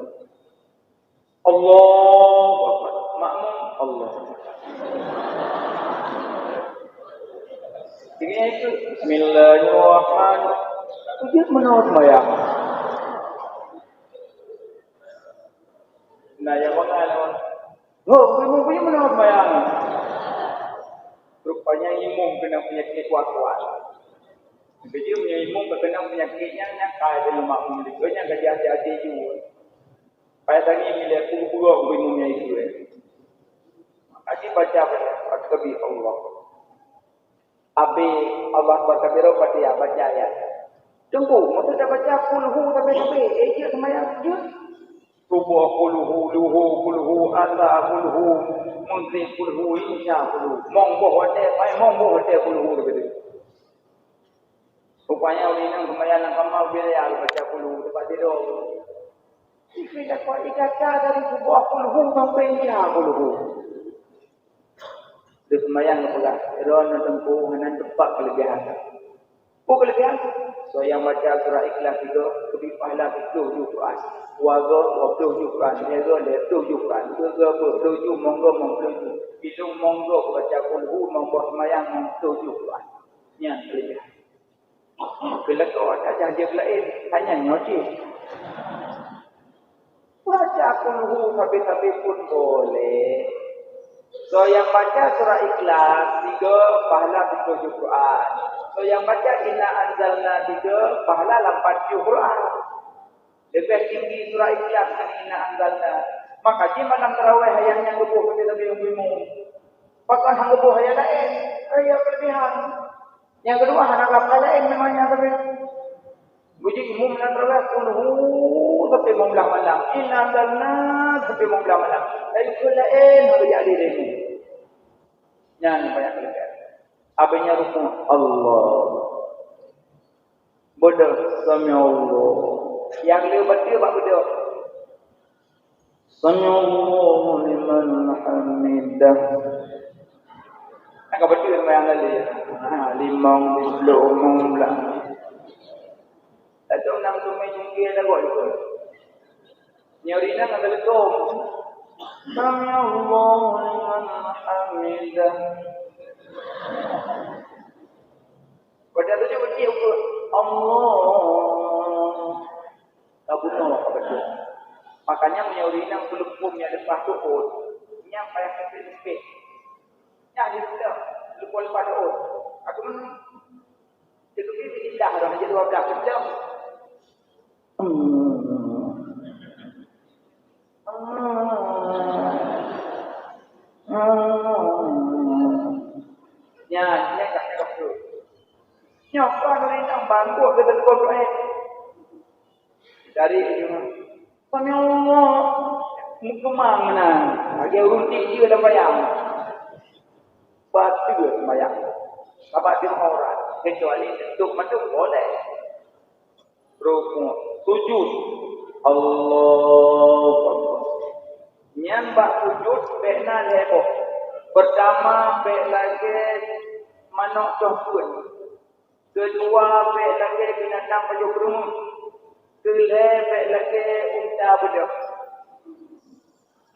Allahu Akbar. Makmum Allah. Jadi itu Bismillahirrahmanirrahim. Dia menurut semayang. Nah yang mana lawan? Punya menurut semayang. Rupanya imam kena penyakit kuat-kuat. Jadi punya imam kena penyakitnya kaya dengan makmum itu. Yang gaji hati-hati juga. Pada tadi bila puluh-puluh imamnya itu. Maka baca Al-Kabir Allah. Abi Allah berkabir pada ya baca ya. Tunggu, maksud dah baca kulhu sampai dia semayang dia. Rubuh kulhu asa kulhu munzi kulhu insya kulhu monggo hote kulhu begitu. Rupanya ulina kemayang kamal bila ya baca kulhu tempat tidur. Kita kau dikata dari rubuh kulhu sampai insya kulhu. Dia kemayang pula. Ron tempuh dengan tempat kelebihan. Kelebihan. So yang baca surah Ikhlas itu lebih pahala 7 Quran. Warga 20 Quran, niaga 7 Quran. Kerja 7 monggo 7. Hidung monggo baca kulhu monggo semayang 7 Quran. Yang kelebihan. Bila kau ada dia lain hanya nyoci. Baca kulhu sampai pun boleh. So yang baca surah Ikhlas 3 pahala 7 Quran. So yang baca Inna Anzalna 3 pahala 80 Quran. Lebih tinggi surah Ikhlas dengan Inna Anzalna. Maka di malam tarawih yang gebuh sampai umum. Pakai hang gebuh yang lain, ayat kelebihan. Yang kedua hang lapar lain memangnya sampai. Buji umum malam tarawih kulhu sampai malam. Inna Anzalna sampai malam. Dari lain harus jadi ini. Yang banyak kelebihan. Abangnya rukun Allah. Bodoh sami Allah. Yang dia baca buat bodoh. Sami Allahu liman hamidah. Nak baca sembahyang kali. Limang belum lah. Atau nak tumai jengkir dah buat itu. Nyorina nak lekom. Sami Allahu liman hamidah. Pada tu dia baca Allah. Tak butuh apa-apa. Makanya menyaurinan pelupum yang lepas tu yang payah sempit-sempit. Yang dia sudah lupa lepas tu aku dia tu pergi indah dah menjadi 12 jam. Yang tak cakap tu. Nyapa dari nang bangku ke telefon tu dari Sami Allah mukemang mana bagi runtik dia dalam bayang batu bayang apa dia orang kecuali untuk macam boleh rukuk sujud Allah nyambak sujud bekna leboh pertama bek lagi manok tohpun kedua bek lagi binatang baju kerumun kelebek lagi unta budak.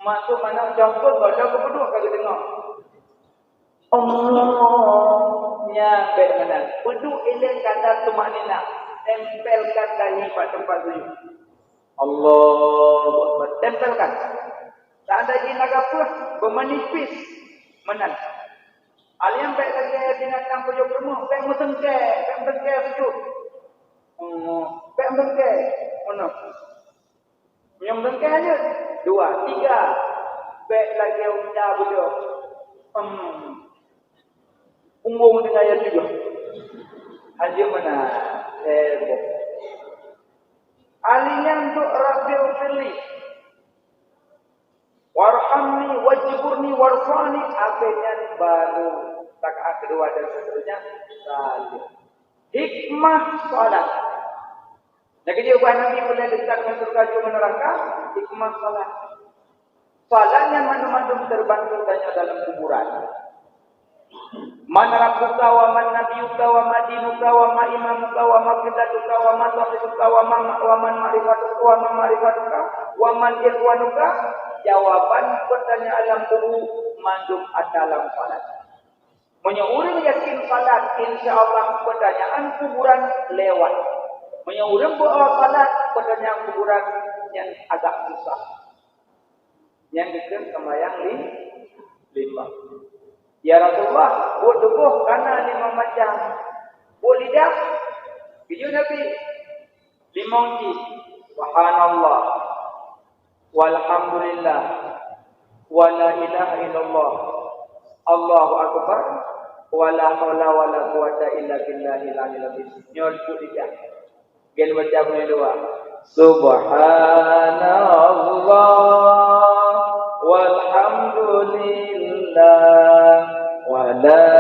Masuk mana jangkut, baca kedua kagak dengar. Allah nyampe mana? Kudu elek kadar tumanina, tempelkan dahi pada tempat tujuh. Allah tempelkan. Tak ada jinak apa, bermanipis menan. Alian baik lagi binatang pojok rumah, baik mesengke tujuh. Baik mesengke, mana? Yang mesengke aja, 2, 3. Baik lagi unta pojok. Punggung dengan ayat juga. Haji mana? Alian untuk Rabbil Firli. Warhamni wajburni warfani. Akhirnya baru rakaat kedua dan seterusnya. Salim. Hikmah salat. Jadi ubah Nabi boleh dekat dengan surga juga neraka. Hikmah salat. Salatnya mandu-mandu terbantu tanya dalam kuburan. Man rabbuka wa man nabiyuka wa ma dinuka wa ma imamuka wa ma qiblatuka wa ma tawfiquka wa man ma'rifatuka wa ma ma'rifatuka wa man ikhwanuka. Jawaban pertanyaan alam kubur mandum dalam salat. Menyeurang yakin salat, insya-Allah pertanyaan kuburan lewat. Menyeurang berdoa salat, pertanyaan kuburan yang agak susah. Yang dikenal sembahyang 5. Ya Rasulullah, buat tubuh karena 5 macam. Buat lidah, video Nabi 5 uji. Subhanallah, walhamdulillah, wala ilaha illallah, Allahu akbar, wala haula wala quwata illa billahil aliyil azim. Nyol buat lidah. Gen baca boleh dua. Subhanallah, walhamdulillah, wala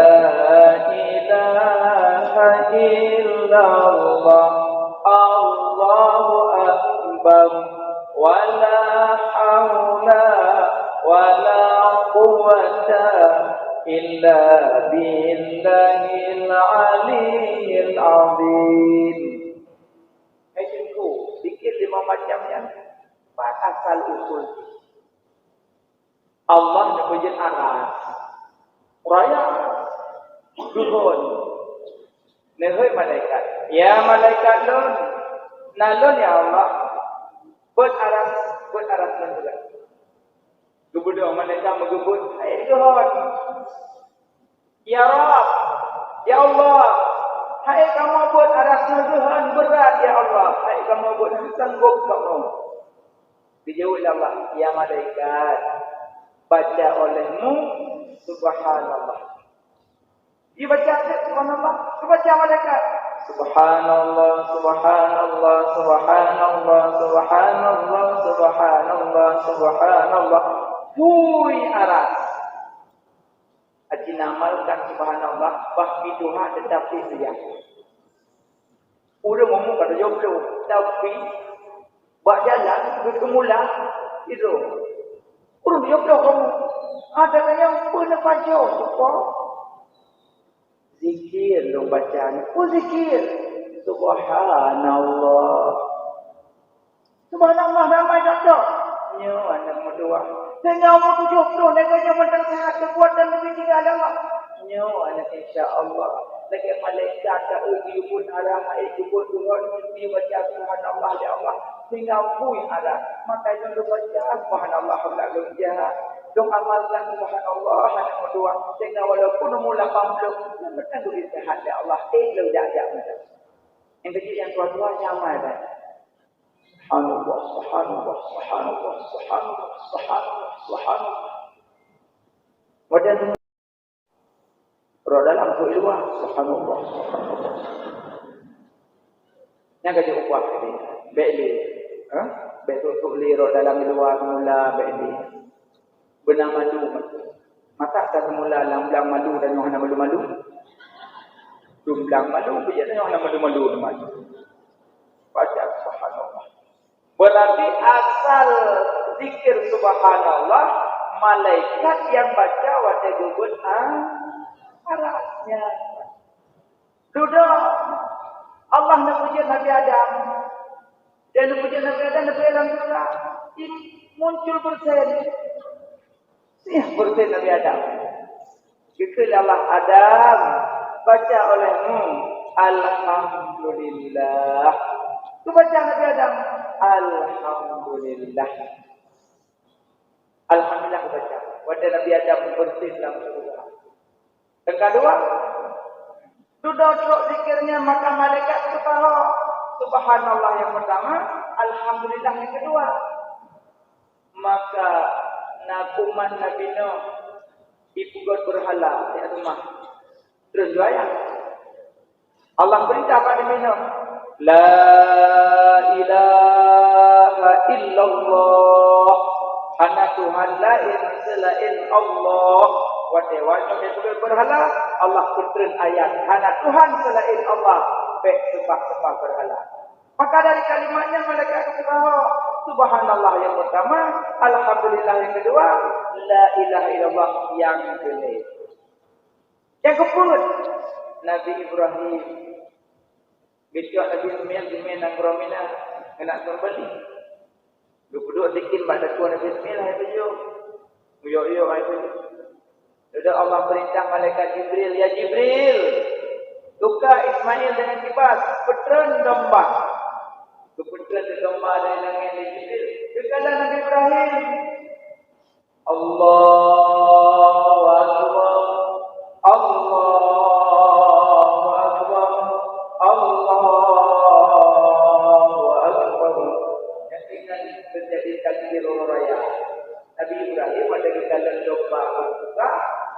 ilaha illallah, Allahu akbar, wala haula wala quwwata illa billahil aliyil azim. Ayatku zikir 5 macam yang asal usul. Allah nak pujian aras. Raya duhun. Nehoi malaikat. Ya malaikat lun. Nalun ya Allah. Buat aras lun juga. Gebut malaikat mengebut. Hai duhun. Ya Rabb. Ya Allah. Hai kamu buat aras duhun berat ya Allah. Hai kamu buat sanggup kamu. Dijawab Allah. Ya malaikat. Baca olehmu subhanallah. Dibaca subhanallah, baca malaikat. Subhanallah, subhanallah, subhanallah, subhanallah, subhanallah, subhanallah. Hui aras. Aji namalkan subhanallah, bahfi Tuhan tetapi dia. Udah ngomong pada jodoh, tapi buat jalan berkemula itu. Urus jodoh kamu. Ada yang pernah baca apa? Zikir dong bacaan. Zikir. Subhanallah. Subhanallah ramai jodoh. Nyo anak medua. Tengah mau tu jodoh. Neganya mentang sehat kekuatan lebih tinggal Allah. Nyo anak insya-Allah. Lagi malaikat tak uji pun arah itu pun Tuhan dia baca subhanallah ya Allah. Tinggal pun arah. Maka itu baca subhanallah lalu dia. Dong amalkan subhanallah hanya berdua. Sehingga walaupun mula pamluk, mereka dulu sehat ya Allah. Lu jaga mereka. Yang kecil yang tua-tua nyaman kan. Subhanallah, subhanallah, subhanallah, subhanallah, subhanallah, subhanallah. Wadah roh dalam tu luar. Subhanallah, subhanallah. Yang kecil upah ini. Beli. Betul-betul li roh dalam luar mula beli. Benang malu. Maka tak semula belang malu dan yang nak malu-malu. Belang malu, biar yang nak malu-malu. Baca subhanallah. Berarti asal zikir subhanallah, malaikat yang baca wajah gubun arahnya. Sudah Allah nak puji Nabi Adam. Dan nak puji Nabi Adam, Nabi Adam juga muncul persen. Ini berarti Nabi Adam. Jika Allah Adam baca olehmu Alhamdulillah. Itu baca Nabi Adam Alhamdulillah. Alhamdulillah baca. Wajah Nabi Adam bersih dalam surga. Yang kedua, duduk zikirnya maka malaikat berkata Subhanallah yang pertama, Alhamdulillah yang kedua. Maka nakuman Nabi Nuh dipugot berhala di rumah. Terus doa. Allah perintah pada Nabi Nuh, La ilaha illallah. Hana Tuhan lain selain Allah. Wa dewanya dipugot berhala. Allah puterin ayat. Hana Tuhan selain Allah. Baik sebab-sebab berhala. Maka dari kalimatnya mereka berkata Subhanallah yang pertama, Alhamdulillah yang kedua, La ilaha illallah yang kedua. Yang keempat, Nabi Ibrahim. Besok Nabi Ismail dan Romina kena terbeli. Duduk dikit pada tuan Nabi Ismail hai tujuh. Yo hai tujuh. Sudah Allah perintah malaikat Jibril, ya Jibril, luka Ismail dengan kibas, petren domba. Keputran domba dari langit di Jibril. Kekala Nabi Ibrahim. Allahu Akbar. Allahu Akbar. Allahu Akbar. Yang ini terjadi takbir raya. Nabi Ibrahim ada kekala domba berbuka.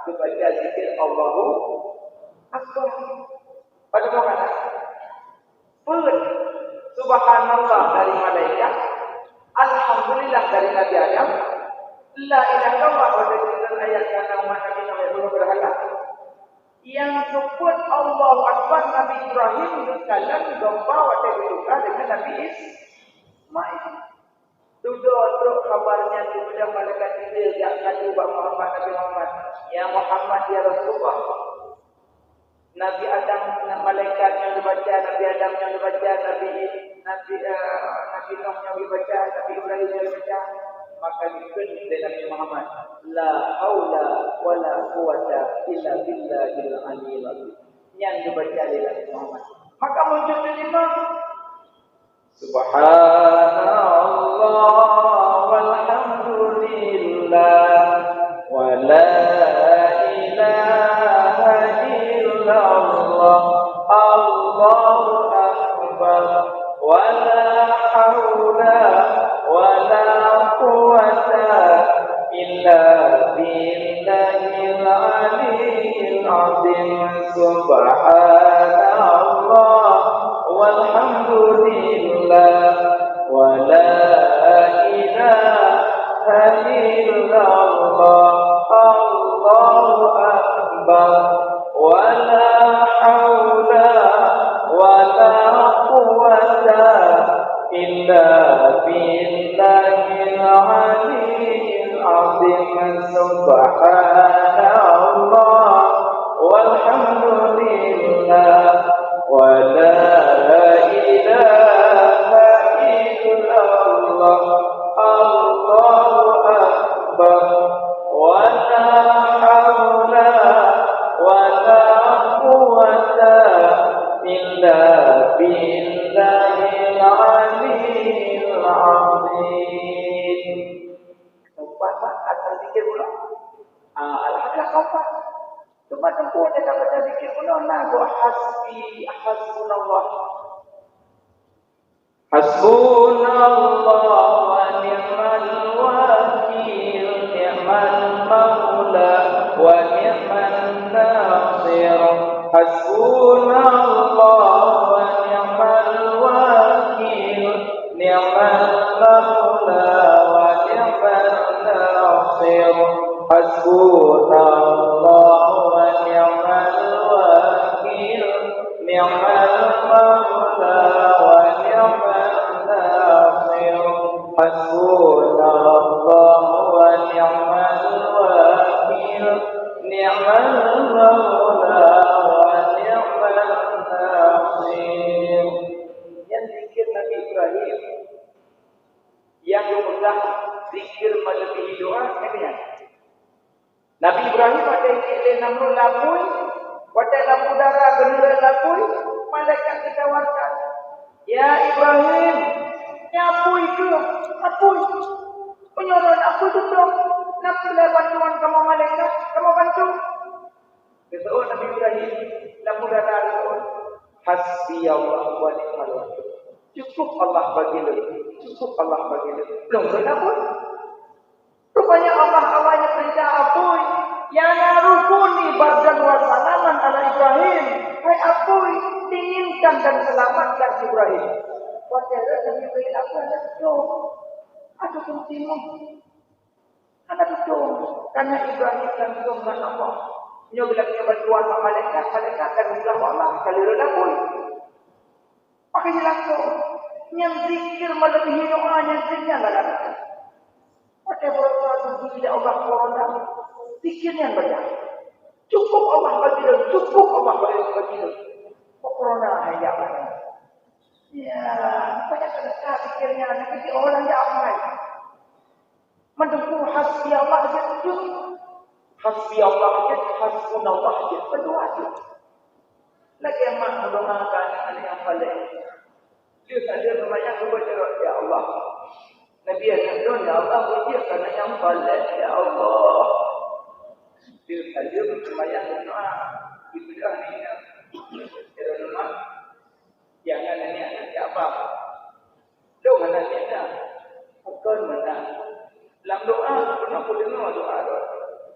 Kebaca zikir Allahu Akbar. Pada mana? Subhanallah dari malaikat, Alhamdulillah dari Nabi Adam, La ilaha illallah pada ayat yang nama Nabi Muhammad berhala. Yang sebut Allahu Akbar Nabi Ibrahim berkalam domba waktu berduka dengan Nabi Ismail. Duduk kabarnya kepada malaikat Jibril yang kata Muhammad Nabi Muhammad, Ya Muhammad ya Rasulullah. Nabi Adam, malaikat yang dibaca, Nabi Adam yang dibaca, Nabi Nuh yang dibaca, Nabi Ibrahim yang dibaca, maka dikun dari Nabi Muhammad, La haula wa la quwata illa billahil aliyyil azim. Yang dibaca dari Nabi Muhammad. Maka muncul kelima, Subhanallah walhamdulillah wa la Allahu Akbar wa la hawla wa la quwwata illa billahil aliyyil azim. Subhanallah walhamdulillah wa la ilaha illallah. Allahu Akbar wa la illa billahil aliyyil azim. Subhanallah walhamdulillah wa la ilaha illallah. Allahu Akbar wa la hawla wa la quwwata illa billahil aliyyil azim. Nampak atas zikir pula. Alhamdulillah kapan? Cuma tempuh dia tak baca zikir pula. Nago hasbi hasbunallah. Hasbunallah wa ni'mal wakil, ni'mal maula wa ni'mal nasir. Hasbunallah wa ni'mal wakil, ni'mal maula wa ni'mal nasir. Hasbunallah wa ni'mal wakil, ni'mal maula wa ni'mal nasir. Hasbunallah wa ni'mal wakil, ni'mal maula wa ni'mal lapui, wadah lampu darah genera lapui, malaikat ditawarkan. Ya Ibrahim, nyapui ke? Apui. Penyoron aku tu dong. Nak bantuan kamu malaikat, kamu bantu. Kata Nabi Ibrahim, lampu darah itu, hasbi Allah wa ni'mal wakil. Cukup Allah bagi lu. Cukup Allah bagi lu. Belum berapa? Rupanya Allah awalnya perintah apui. Ya narukuni bardan wa salaman ala Ibrahim. Hai apui, dinginkan dan selamatkan Ibrahim. Wajahnya Nabi Ibrahim aku ada dong. Ada kuntimu. Ada dong. Karena Ibrahim dan Tuhan Allah. Ini bila kita bantuan malaikat akan bilang Allah kali reda pun. Makanya langsung yang zikir melebihi doa yang kenyang enggak ada. Pakai berdoa tidak Allah corona. Zikirnya banyak. Cukup Allah bagi dia, cukup Allah bagi dia. Corona ya Allah. Ya, banyak sedekah zikirnya nanti orang yang amal. Mendukung hasbi Allah saja cukup. Hasbi Allah je, hasbunallah je, berdoa je. Lagi yang mahu mendoakan anak yang paling. Dia saja namanya kepada ya Allah. Nabi yang doa ya Allah berikan anak yang paling ya Allah. Dia saja namanya doa. Itu dah ni yang dia nama. Jangan ni anak siapa. Doa anak dia. Bukan mana. Dalam doa pernah aku dengar doa.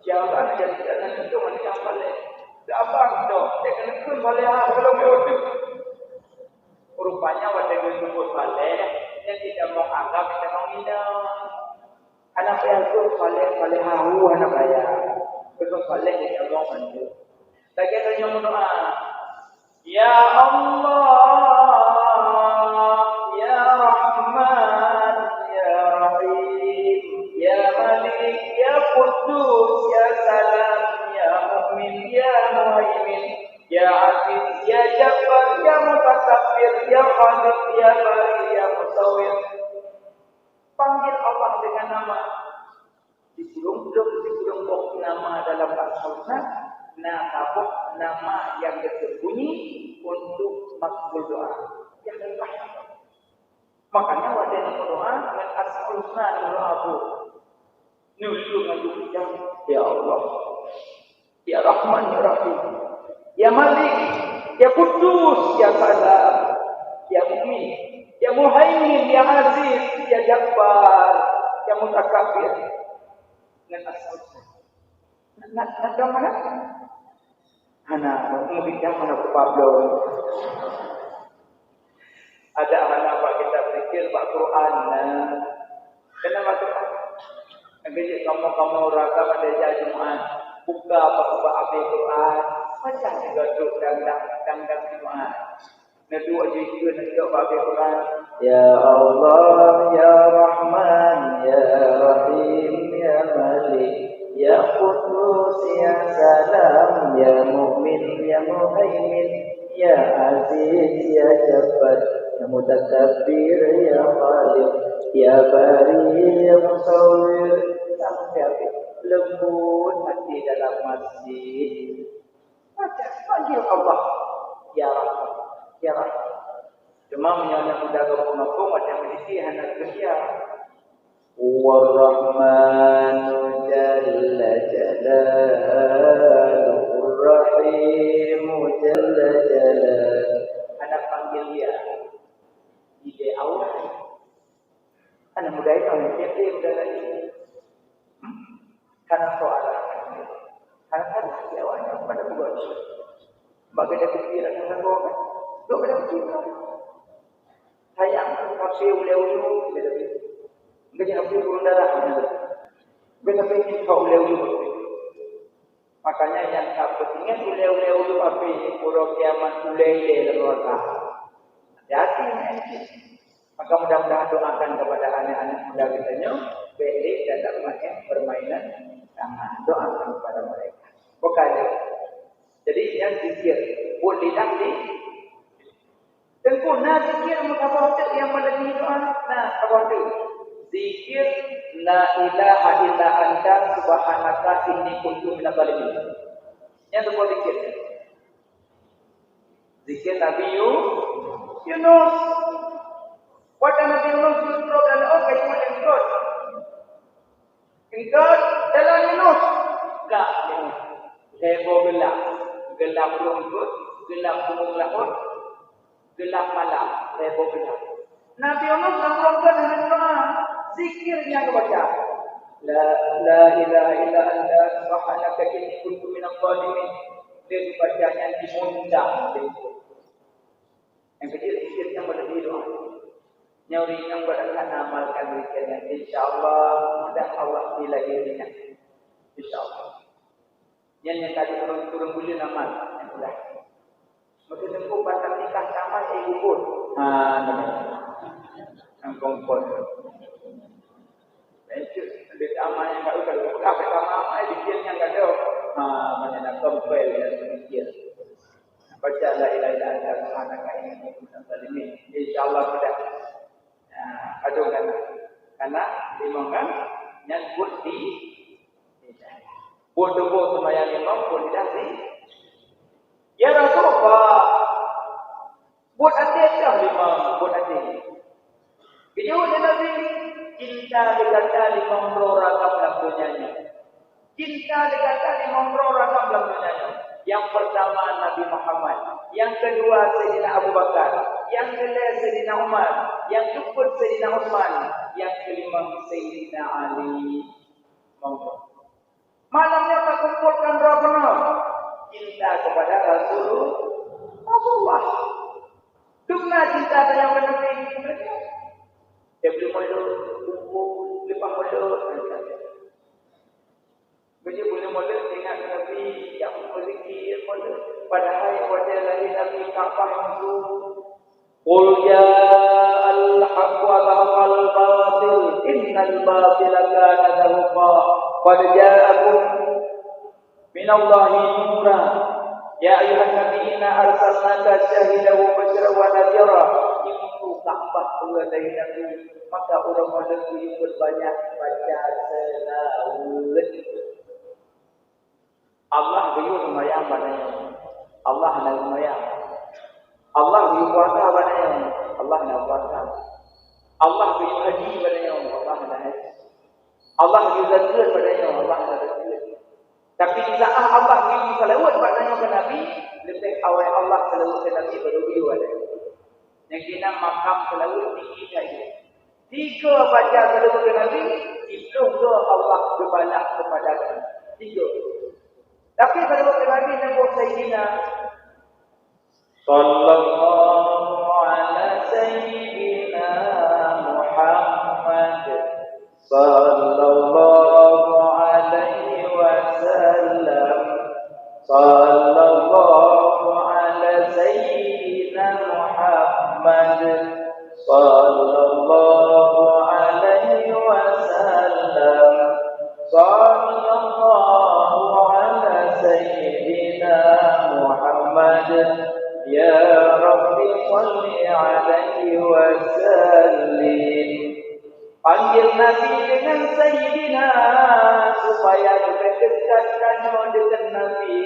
Jawapan yang tidak tentu mana yang balik. Tak apa tu. Dia kena pun balik kalau mau tu. Rupanya wadah dia sebut balik. Dia tidak mau anggap, tidak mau minum. Anak ayah tu balik haru anak ayah. Betul balik dia mau bantu. Lagi ada yang berdoa. Ya Allah, Ya Rahman, Ya Rahim, Ya Malik, Ya Qudus, Ya Salam, Ya Mu'min, Ya Muhaimin, Ya Aziz, Ya Jabbar, Ya Mutakabbir, Ya Khaliq, Ya Bari, Ya Musawwir. Panggil Allah dengan nama. Sebelum nama dalam Al-Quran, nakabuk nama yang tersembunyi untuk makbul doa. Yang terakhir. Makanya wadah doa dengan Al-Quran doa. Nusuk ngajuk jam. Ya Allah. Ya Rahman, Ya Rahim. Ya Malik. Ya Qudus. Ya Salam. Ya Mu'min. Ya Muhaimin. Ya Aziz. Ya Jabbar. Ya Mutakabbir. Dengan asal-asal. Nak mana? Anak, mungkin mana Pablo. Ada anak pak kita berfikir pak Quran. Kenapa tu? Nanti kamu raga pada Jumat buka apa Quran macam juga tu dan Jumat. Nanti wajib juga nanti apa Quran. Ya Allah, Ya Rahman, Ya Rahim, Ya Malik, Ya Qudus, Ya Salam, Ya Mu'min, Ya Muhaimin, Ya Aziz, Ya Jabbar, Ya Mutakabbir, Ya Khaliq, Ya Bari, Ya Musawwir. Sampai lembut hati dalam masjid. Panggil Allah, Ya Rahman, Ya Rahman. Cuma menyana muda kampung-kampung macam memiliki anak kerja. War-Rahmanu Jalla Jalaluhur Rahimu Jalla Jalal. Anak panggil dia. Ide awal. Anak muda itu yang siapa muda lagi. Karena soalan. Karena dia awalnya pada buat. Bagi dia pikiran yang terbawa. Duk pada pikiran. Sayang, kasih ulu-ulu. Dia nak turun darah. Kita ingin kau ulu-ulu. Makanya yang tak pentingnya ulu-ulu api. Pura kiamat ulu-ulu leluasa. Hati-hati. Maka mudah-mudahan doakan kepada anak-anak muda kita belik dan permainan tangan. Doakan kepada mereka. Bukan. Jadi yang zikir. Boleh nanti. Sempurna zikir mengapa yang melebihi doa. Nah, apa itu? Zikir la ilaha illa anta subhanaka inni kuntu minadh dhalimin. Yang tu zikir. Zikir Nabi Yunus. What Nabi Yunus throw the laut kayu yang ikut. Ikut dalam Yunus. Tak. Heboh gelap. Gelap rumput. Gelap gunung laut. Gelap malam. Heboh gelap. Nabi Yunus mengumpulkan dengan doa. Zikirnya kebaca. La ilaha illa anta subhanaka inni kuntu minadh dhalimin. Dia dibacanya di mundang. Yang kecil zikirnya berlebih doa. Nyuri yang berakan amalkan zikirnya. InsyaAllah mudah Allah dilahirkan. InsyaAllah. Yang tadi turun bulan amal. Yang mudah. Maka tempuh batas nikah sama ibu pun. Yang kompon. Bencuk. Ada amal yang tak usah. Apa sama amal zikirnya tak ada. Mana nak kompel dan zikir. Baca la ilaha illa anta subhanaka inni kuntu minadh dhalimin. Insyaallah sudah. Adukan. Karena dimakan nyambut di bodoh sembahyang imam pun tidak sih. Ya Rasulullah. Buat adik dah imam, buat adik. Video Nabi cinta dikata 50 ragam lagu nyanyi. Cinta dikata 50 ragam lagu nyanyi. Yang pertama Nabi Muhammad, yang kedua Sayyidina Abu Bakar, yang ketiga Sayyidina Umar, yang keempat Sayyidina Utsman, yang kelima Sayyidina Ali. Malamnya tak kumpulkan rohnya cinta kepada Rasulullah. Dumna cinta yang Nabi. Dia belum ada kumpul, lepas ada. Bagi boleh mula dengan Nabi yang berzikir padahal wajah dari Nabi Ka'bah itu qul ja'al haqq wa zahaqal batil innal batila kana zahuqa qad ja'akum minallahi nuran ya ayyuhan nabi inna arsalnaka syahidan wa basyiran wa nadhira. Itu Ka'bah dari Nabi. Maka orang modern itu berbanyak baca selawat. Allah beri semayang padanya. Allah nak semayang. Allah beri puasa padanya. Allah nak puasa. Allah beri haji padanya. Allah nak haji. Allah beri zakat padanya. Allah nak zakat. Tapi saat Allah beri salawat padanya ke Nabi, lebih awal Allah salawat ke Nabi baru beri padanya. Yang kena makam salawat tinggi saja. 3 baca salawat ke Nabi, 10 Allah berbalas kepada Nabi. 3. Tapi kalau Nabi Nabi Sayyidina Sallallahu ala Sayyidina Muhammad Sallallahu alaihi wasallam Sallallahu ala Sayyidina Muhammad Sallallahu alaihi wasallam Sallallahu Sayyidina Muhammad Ya Rabbi salli alaihi wa sallim. Panggil Nabi dengan Sayyidina supaya kita dekatkan dengan Nabi.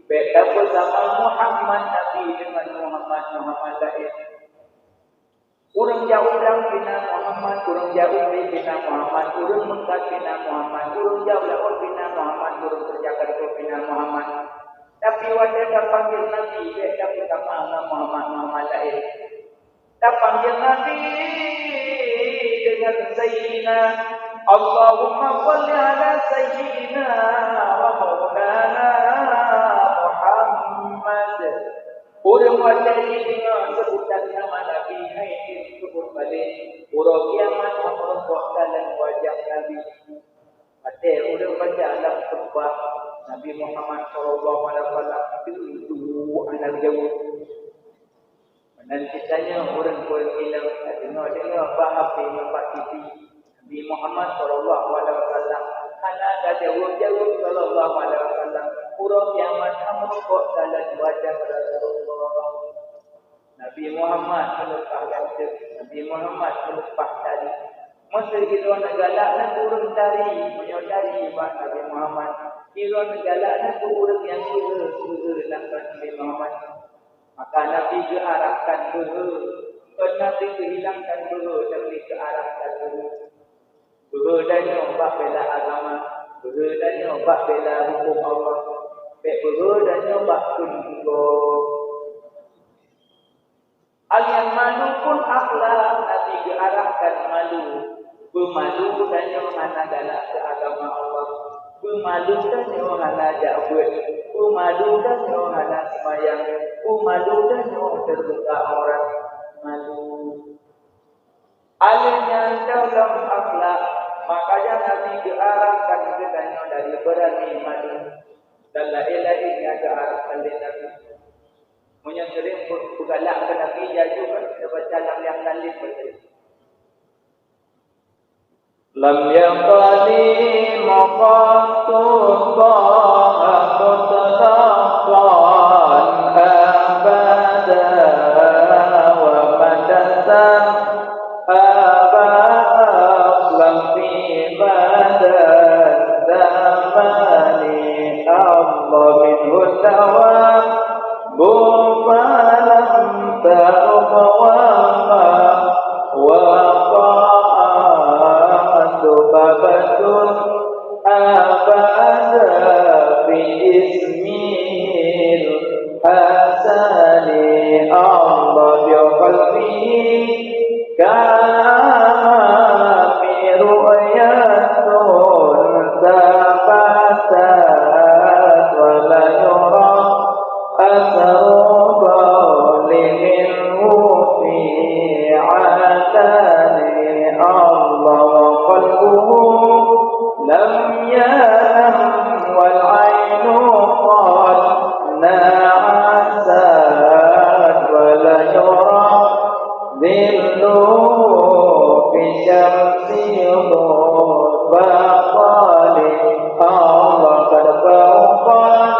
Beda bersama Muhammad Nabi dengan Muhammad lain. Kurang jauh dan bina Muhammad, kurang jauh bina Muhammad, kurang mengkat bina Muhammad, kurang jauh lawan bina Muhammad, kurang terjaga bina Muhammad. Tapi wajah dah panggil Nabi, dia kita mana Muhammad lain. Dah panggil Nabi dengan Sayyidina Allahumma salli ala Sayyidina wa maulana Muhammad. Orang wajah ini dengan sebutan nama Nabi hai sebut balik. Orang kiamat orang dalam wajah Nabi. Ada orang baca dalam sebab Nabi Muhammad sallallahu alaihi wasallam itu anak jauh. Dan kitanya orang ilmu dengar bahas nampak TV Nabi Muhammad sallallahu alaihi wasallam kana ada jauh-jauh sallallahu alaihi wasallam orang yang menampak dalam wajah Rasulullah. Nabi Muhammad melepas gadis, Nabi Muhammad melepas tali. Masa kita nak galak nak turun tali, menyodari Nabi Muhammad. Kira negara ni orang yang suruh nak Nabi Muhammad. Maka Nabi kearahkan Nabi kehilangkan Nabi kearahkan dan nyoba bela agama, dan nyoba bela hukum Allah, dan nyoba kunjung. Yang malu pun akhlak Nabi kearahkan malu. Pemalu dan nyoba dalam agama Allah. Pemalu dan nyoba jawab. Pemalu dan nyoba sembahyang. Pemalu dan nyoba terbuka orang malu. Alihnya dalam akhlak, makanya Nabi kearahkan katanya dari berani malu. Dan lain-lainnya kearahkan Nabi. Yang sering bergalak ke Nabi jaju kan baca yang lain betul. Lam yaqali maqatu ta'atu tadaqan abada wa madasan abaslam fi badan zamani Allah minhu tawam bufalam ta'uqawama waqa'atu babatun abada fi ismil hasani Allah biqalbihi kama fi ru'yatun tabatat wa la yura أثر منه في عتاني الله وقلبه لم ينم والعين قد نعست ولا يرى ظله في شمس ضبطان الله قد فوقد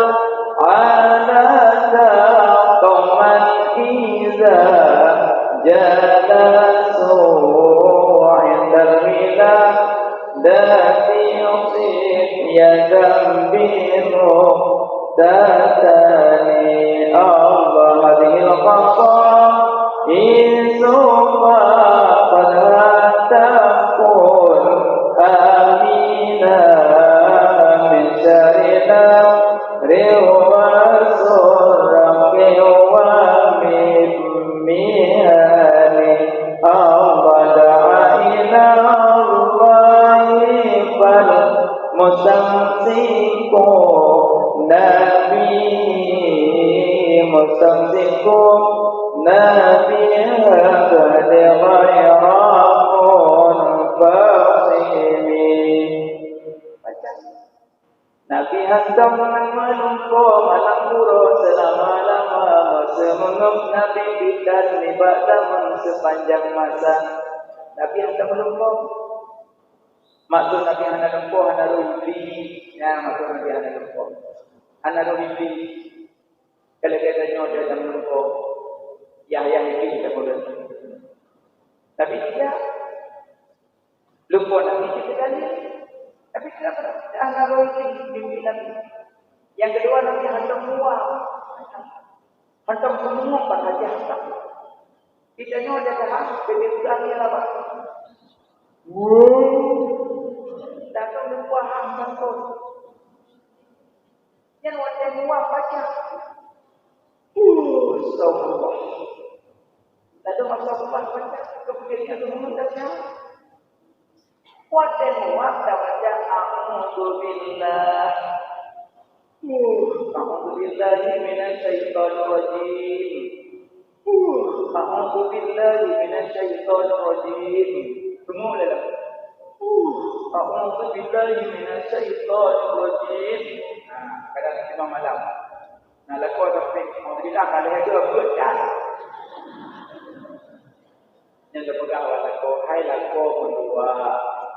جلسوا عند الميلاد التي يصيب يدا بمقتتني الله هذه القصائد قد تكون آمينا من شرنا mustamsikum nabiha qad ghayra munfasimi. Nabi hendak menunggu malam buruk selama-lama masa menunggu Nabi bidan libat zaman sepanjang masa. Nabi hendak menunggu. Maksud Nabi hendak menunggu hendak rugi. Ya, maksud Nabi hendak menunggu. Hendak rugi. Kalau katanya dia hendak menunggu. Yahya ini kita boleh. Tapi dia lupa Nabi kita kali. Tapi kenapa anak rohing pimpinan? Yang kedua nanti hantar muak, hantar semua pada jasa. Kita ni ada dah, berbeza ni lah. Datang lupa hantar tu. Yang wajah muak baca. Subhanallah. Lalu masa Allah baca kemudian itu mengatakan. Wajah muak baca a'udzu billah. A'udzu billahi minasyaitonir rajim. A'udzu billahi minasyaitonir rajim. Semua dalam. A'udzu billahi minasyaitonir rajim. Kadang memang malam. Nah, laku tapi alhamdulillah kalau ada berkat. Yang berpegang laku, hai laku kedua.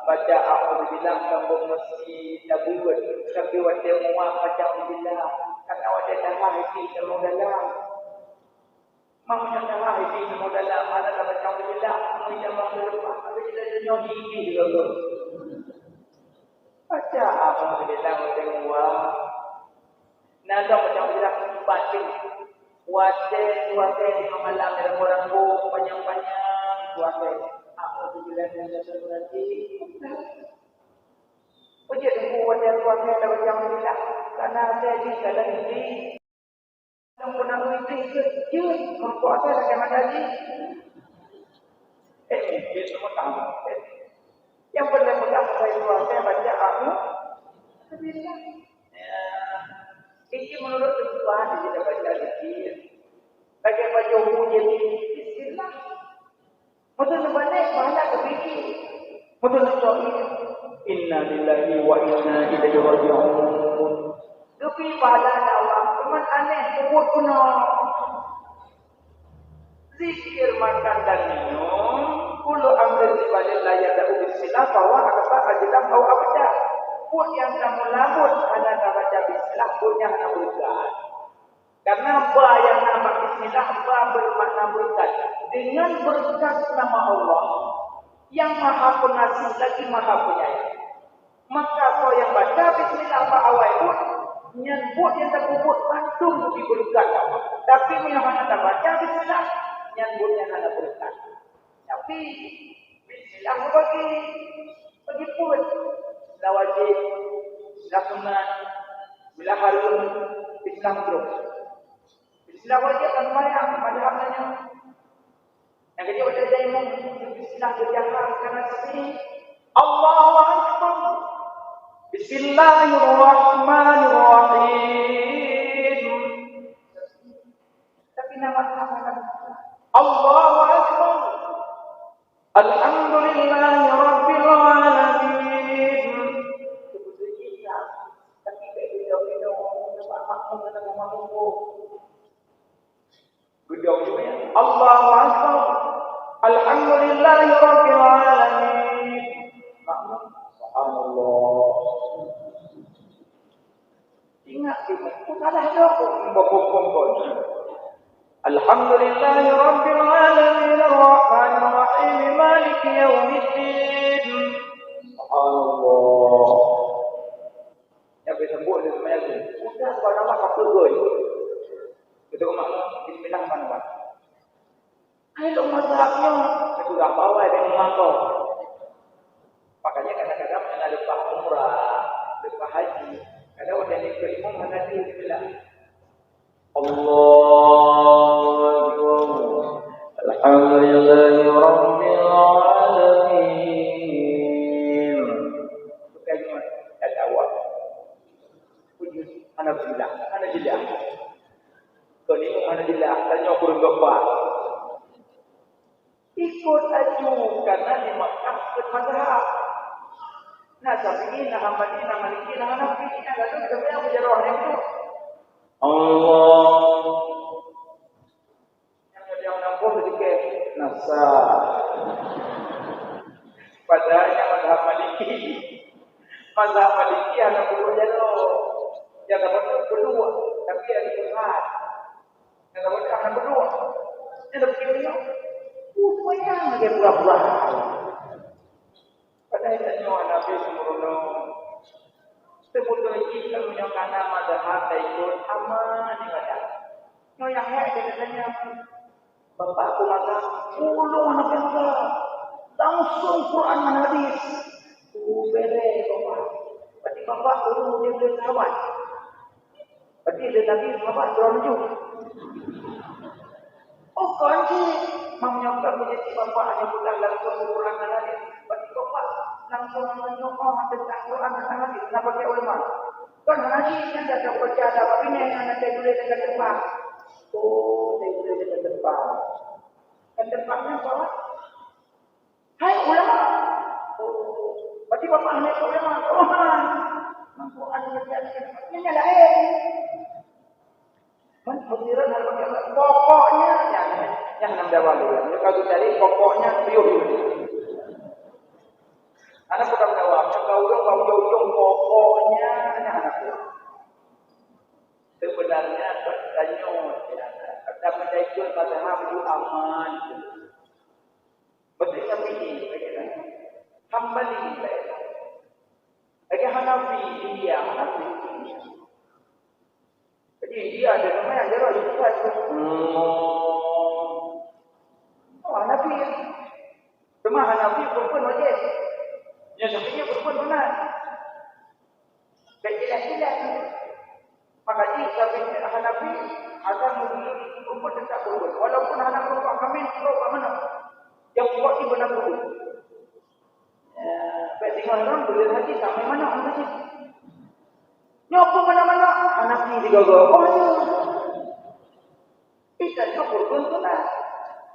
Baca a'udzubillah sambung mesti tabur tapi wajah muak baca a'udzubillah kata wajah dah hati semua dalam mamanya dah hati semua dalam ada baca a'udzubillah mamanya mau lupa tapi kita nyohi juga tu baca baca alhamdulillah wa nada macam jelas baca Wate di malam ada orang panjang-panjang alhamdulillah dan berarti Oje tunggu wajah suami ada alhamdulillah karena saya di dalam ini yang pernah itu kecil membuat saya bagaimana lagi dia semua tahu yang benar-benar saya baca alhamdulillah ini menurut Tuhan tidak baca lagi bagi baca hujan bismillah betul sebenarnya banyak kepikir betul soal inna lillahi wa inna ilaihi raji'un tapi pada Allah cuman aneh kubur kuno zikir makan dan minum kullu amrin ibadillah yada'u bismillah bahwa akaba ajilam au abada pun yang kamu labut ada baca bismillah punya anak berkat karena apa yang nama bismillah apa bermakna berkat dengan berkat nama Allah yang maha pengasih lagi maha penyayang maka kau yang baca bismillah apa awal pun nyebut yang terkubur kandung di berkat tapi yang hanya baca bismillah nyebut yang ada berkat tapi bismillah bagi pun dah wajib dah sunat bila harun Islam terus Islam wajib dan banyak madhabnya yang kedua ada imam Islam berjalan karena sini Allahu Akbar Bismillahirrahmanirrahim tapi nama Allahu Akbar Alhamdulillahirabbil alamin tapi beda-beda makmum dengan makmum beda-beda Allahu Akbar Alhamdulillahirabbil alamin makmum subhanallah ingat itu salah dong bokong-bokong Alhamdulillahirabbil alamin arrahmanir rahim maliki yaumiddin subhanallah ya besok dia semuanya tu sudah subhanallah apa goi betul makmum bismillah manwan kalau mazhabnya sudah bawa dengan mangkok makanya kadang-kadang yang ada lepas umrah lepas haji kadang ada yang ikut imam mengaji bismillah Allahu Alhamdulillahi Rabbil Alamin bukan ada awal puji Alhamdulillah Alhamdulillah kau ni Alhamdulillah tanya kurang berapa ikut aju karena di Makkah bermazhab. Nah, tapi ini nama Madinah, Maliki, nama Nabi, ini ada tu kita punya roh itu. Allah. Yang nampak sedikit nasa. Padahal mazhab Maliki. Mazhab Maliki ada dua jalur. Yang pertama berdua, tapi ada berat. Yang kedua ada berdua. Yang ketiga semuanya dia pura-pura. Padahal tanya Nabi sempurna. Sebetulnya kita menyokong mazhab ikut aman di badan. No yang dia katanya bapak aku mazhab, ulung anak bangsa. Langsung Quran dan hadis. Bere bapak. Berarti bapak ulung dia boleh sahabat. Berarti dia tadi sahabat teranju. Oh kanji menyokong menjadi bapak hanya bukan langsung Quran dan hadis. Berarti bapak langsung menyokong tentang Quran dan hadis. Kenapa pakai ulama? Kan hadis yang dah baca ada apa ini yang ada boleh dekat depan. Oh, saya boleh dekat depan. Dan depannya apa? Hai ulama. Oh, berarti bapak hanya ulama. Quran. Quran ini ada Menghadiran hal bagaimana pokoknya yang enam dawali. Kalau cari pokoknya riuh. Anak bukan jawab, kau ujung pokoknya anak. Sebenarnya bertanya, tapi saya ikut mazhab itu aman. Betul tapi ini, hamba ini. Bagi hamba Hanafi India, Hanafi. Jadi India ada nama yang jarang dibuat. Oh, Hanafi. Cuma Hanafi perempuan wajib. Yang Syafi'i perempuan sunat. Dan jelas-jelas. Maka Syafi'i Hanafi akan memilih perempuan tetap perempuan. Walaupun anak perempuan kami perlu kat mana. Yang buat di benar dulu. Baik tengok orang boleh haji sampai mana orang haji. Nyopo mana-mana Hanafi digagal. Oh ya. Kita perempuan sunat.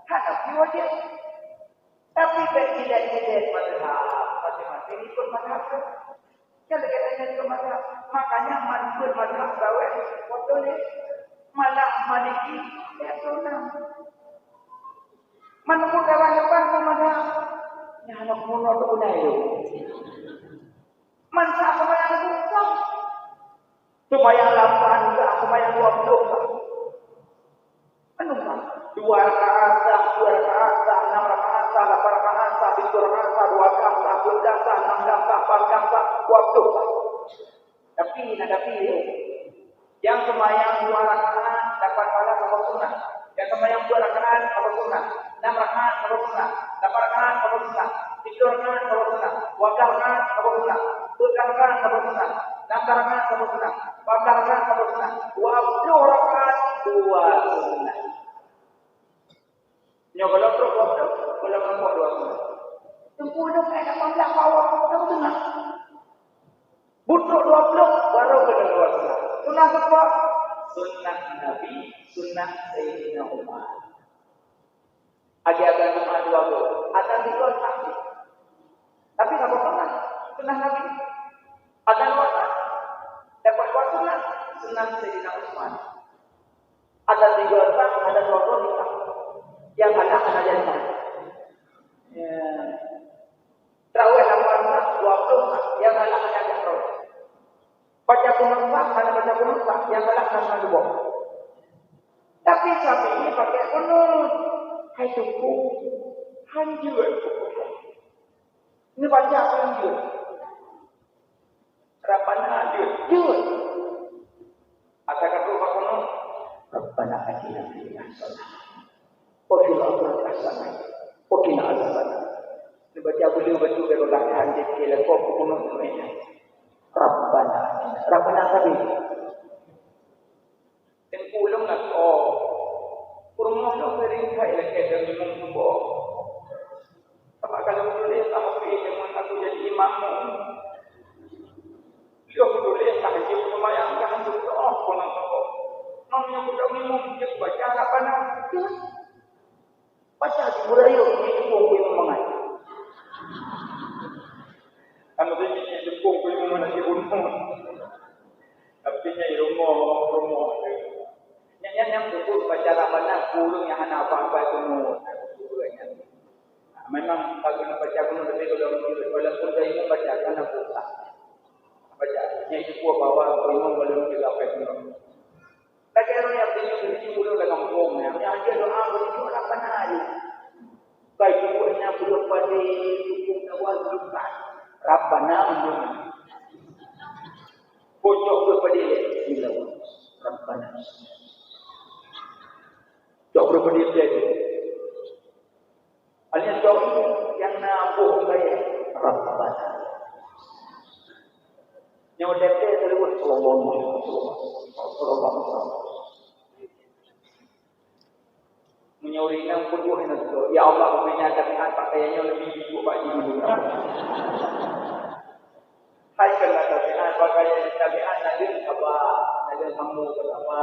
Hanafi wajib. Tapi baik tidak mazhab. Masing-masing ikut mazhab. Kalau katanya ikut mazhab. Makanya ikut mazhab bawah. Betul. Malah Maliki ya sunat. Mana pun kawan depan pun mazhab. Yang anak muda tu pun ada. Masa aku bayang susah. Supaya 8 ke, aku bayang 20 ke. Menunggu. 2 rakaat, 2 rakaat, 6 rakaat, 8 rakaat, 1 rakaat, 2 rakaat, 2 rakaat, 6 rakaat, 4 rakaat, waktu. Tapi yang sembahyang 2 rakaat dapat pahala sama sunnah. Yang sembahyang 2 rakaat sama sunnah. 6 rakaat sama sunnah. 8 rakaat sama sunnah. 3 rakaat sama sunnah. 2 rakaat sama sunnah. 2 rakaat sama sunnah. 6 rakaat sama sunnah. 4 rakaat sama sunnah. 20 rakaat 2 sunnah. Nyo kalau terus kalau nampak 2 sunnah. Tempuh dah kayak 18 bawah sama sunnah. Butuh 20 baru kena 2 sunnah. Sunnah apa? Sunnah Nabi, sunnah Sayyidina Umar. Agak Umar 20. Ada 3 saksi. Tapi tak apa-apa. Sunnah Nabi. Ada 2 saksi. Dapat 2 sunnah. Sunnah Sayyidina Umar. Ada 3 saksi, ada 2 saksi. Yang ada jannah. Terawih 20 saksi. Yang ada jannah. Baca kunut ada baca kunut yang kalah sama 2. Tapi sapi ini pakai kunut. Hai tuku. Hanjur. Ini baca hanjur. Rabbana hanjur. Jur. Asalkan lupa kunut. Rabbana atina fid dunya hasanah. Wa fil akhirati hasanah. Wa qina adzabannar. Ini baca beliau betul berulangkan di dalam kunut ini. Rabbana sabi. Tengkulung nak kurma nak sering kai lagi dari mumbo. Apa kalau boleh sampai dengan aku jadi imammu. Dia boleh tak dia sembahyang kan doa pun apa. Namanya budak minum dia baca Rabbana. Baca di budaya itu pun mengat. Kamu ini jepung pun mana dia untung. Tapi nya rumah. Yang betul baca Rabbana pulung yang hana apa semua. Memang kalau nak baca pun lebih walaupun saya baca kan apa. Baca nya itu bawa memang belum juga apa semua. Lagi orang yang punya pulung dalam kampung yang dia doa begitu Rabbana aja. Baik punya belum pada hukum awal bukan. Rabbana undur. Pojok kepada dia. Rabbana. Jauh kepada dia. Alias jauh yang nampuh saya. Rabbana. Yang dekat terus sallallahu alaihi wasallam. Menyuri nang puluh itu. Ya Allah, menyatakan pakaiannya lebih buruk bagi dulu. Hai kena tabiat pakaian tabiat ada apa? Ada kamu apa?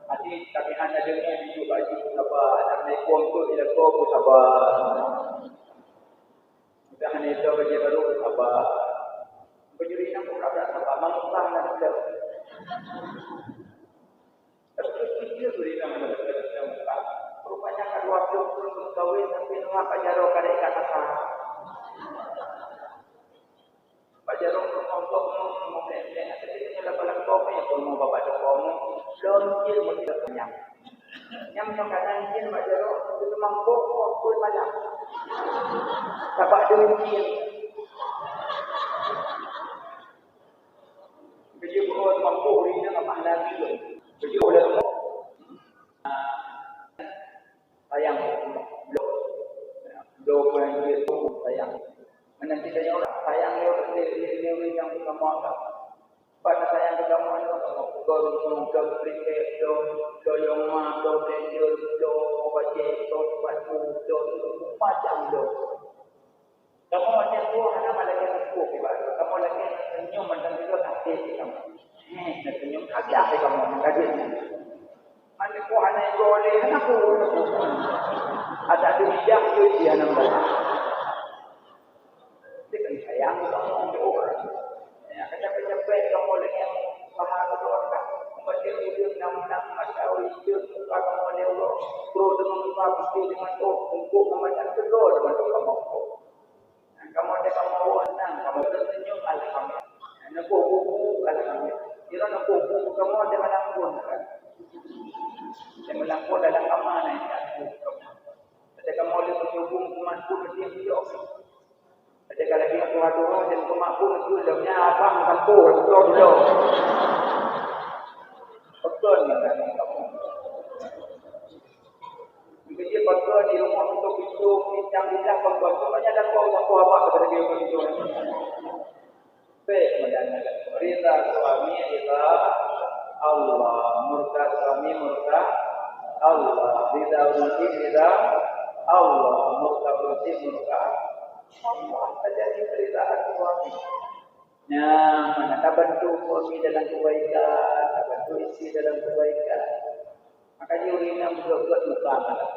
Hati tabiat ada lebih bagi apa? Ada kontur ila kau apa? Jangan itu bagi baru apa? Menyuri nang puluh apa? Mangkang dan beliau. Terus itu beri nama beliau. Rupanya kedua belum berkahwin tapi mengapa jaro kadek kata Pak Jaro untuk memperhatikan tapi kita dapat kopi pun mau bapak kamu lonjil mau tidak kenyang yang kadang jin Pak Jaro itu mampu pun banyak dapat lonjil Kerja buat mampu ini nak pahala tu. Kerja boleh tu. Sayang, belum pernah itu sayang. Mana kita yang orang sayang dia yang kita mahu. Pada sayang kita mahu itu kalau kriket, do yang mah, do penjul, do baca, do batu, do macam do. Kamu macam tu, anak malaikat itu kibar. Kamu lagi senyum macam itu hati kamu. Senyum hati apa kamu kajinya? Mana ku anak itu boleh, anak ku. Ada bijak tu dia nampak. Dia kan sayang kamu orang. Ya, capek-capek kamu lagi faham tu orang. Membaca video 6 atau video muka kamu ni Allah. Pro dengan muka pasti dengan tu, untuk membaca kedua dengan tu kamu. Kamu ada kamu senang, kamu tersenyum alhamdulillah. Nak buku alhamdulillah. Kira nak buku kamu ada melangkun kan? Ada melangkun dalam kamar ni. Ada kamu boleh berhubung kumanku mesti hidup. Ada kalau lagi aku ada orang dan kumanku mesti hidupnya abang kampung betul dulu. Betul ni kan kamu. Dia betul di rumah untuk itu bincang-bincang membuat semuanya dan kau apa kepada dia begitu. Baik mendengar rida suami rida Allah, murka suami murka Allah, rida suami rida Allah, murka suami murka Allah. Terjadi keridaan suami. Nah, mana bantu suami dalam kebaikan, bantu istri dalam kebaikan. Maka dia orang buat muka malam.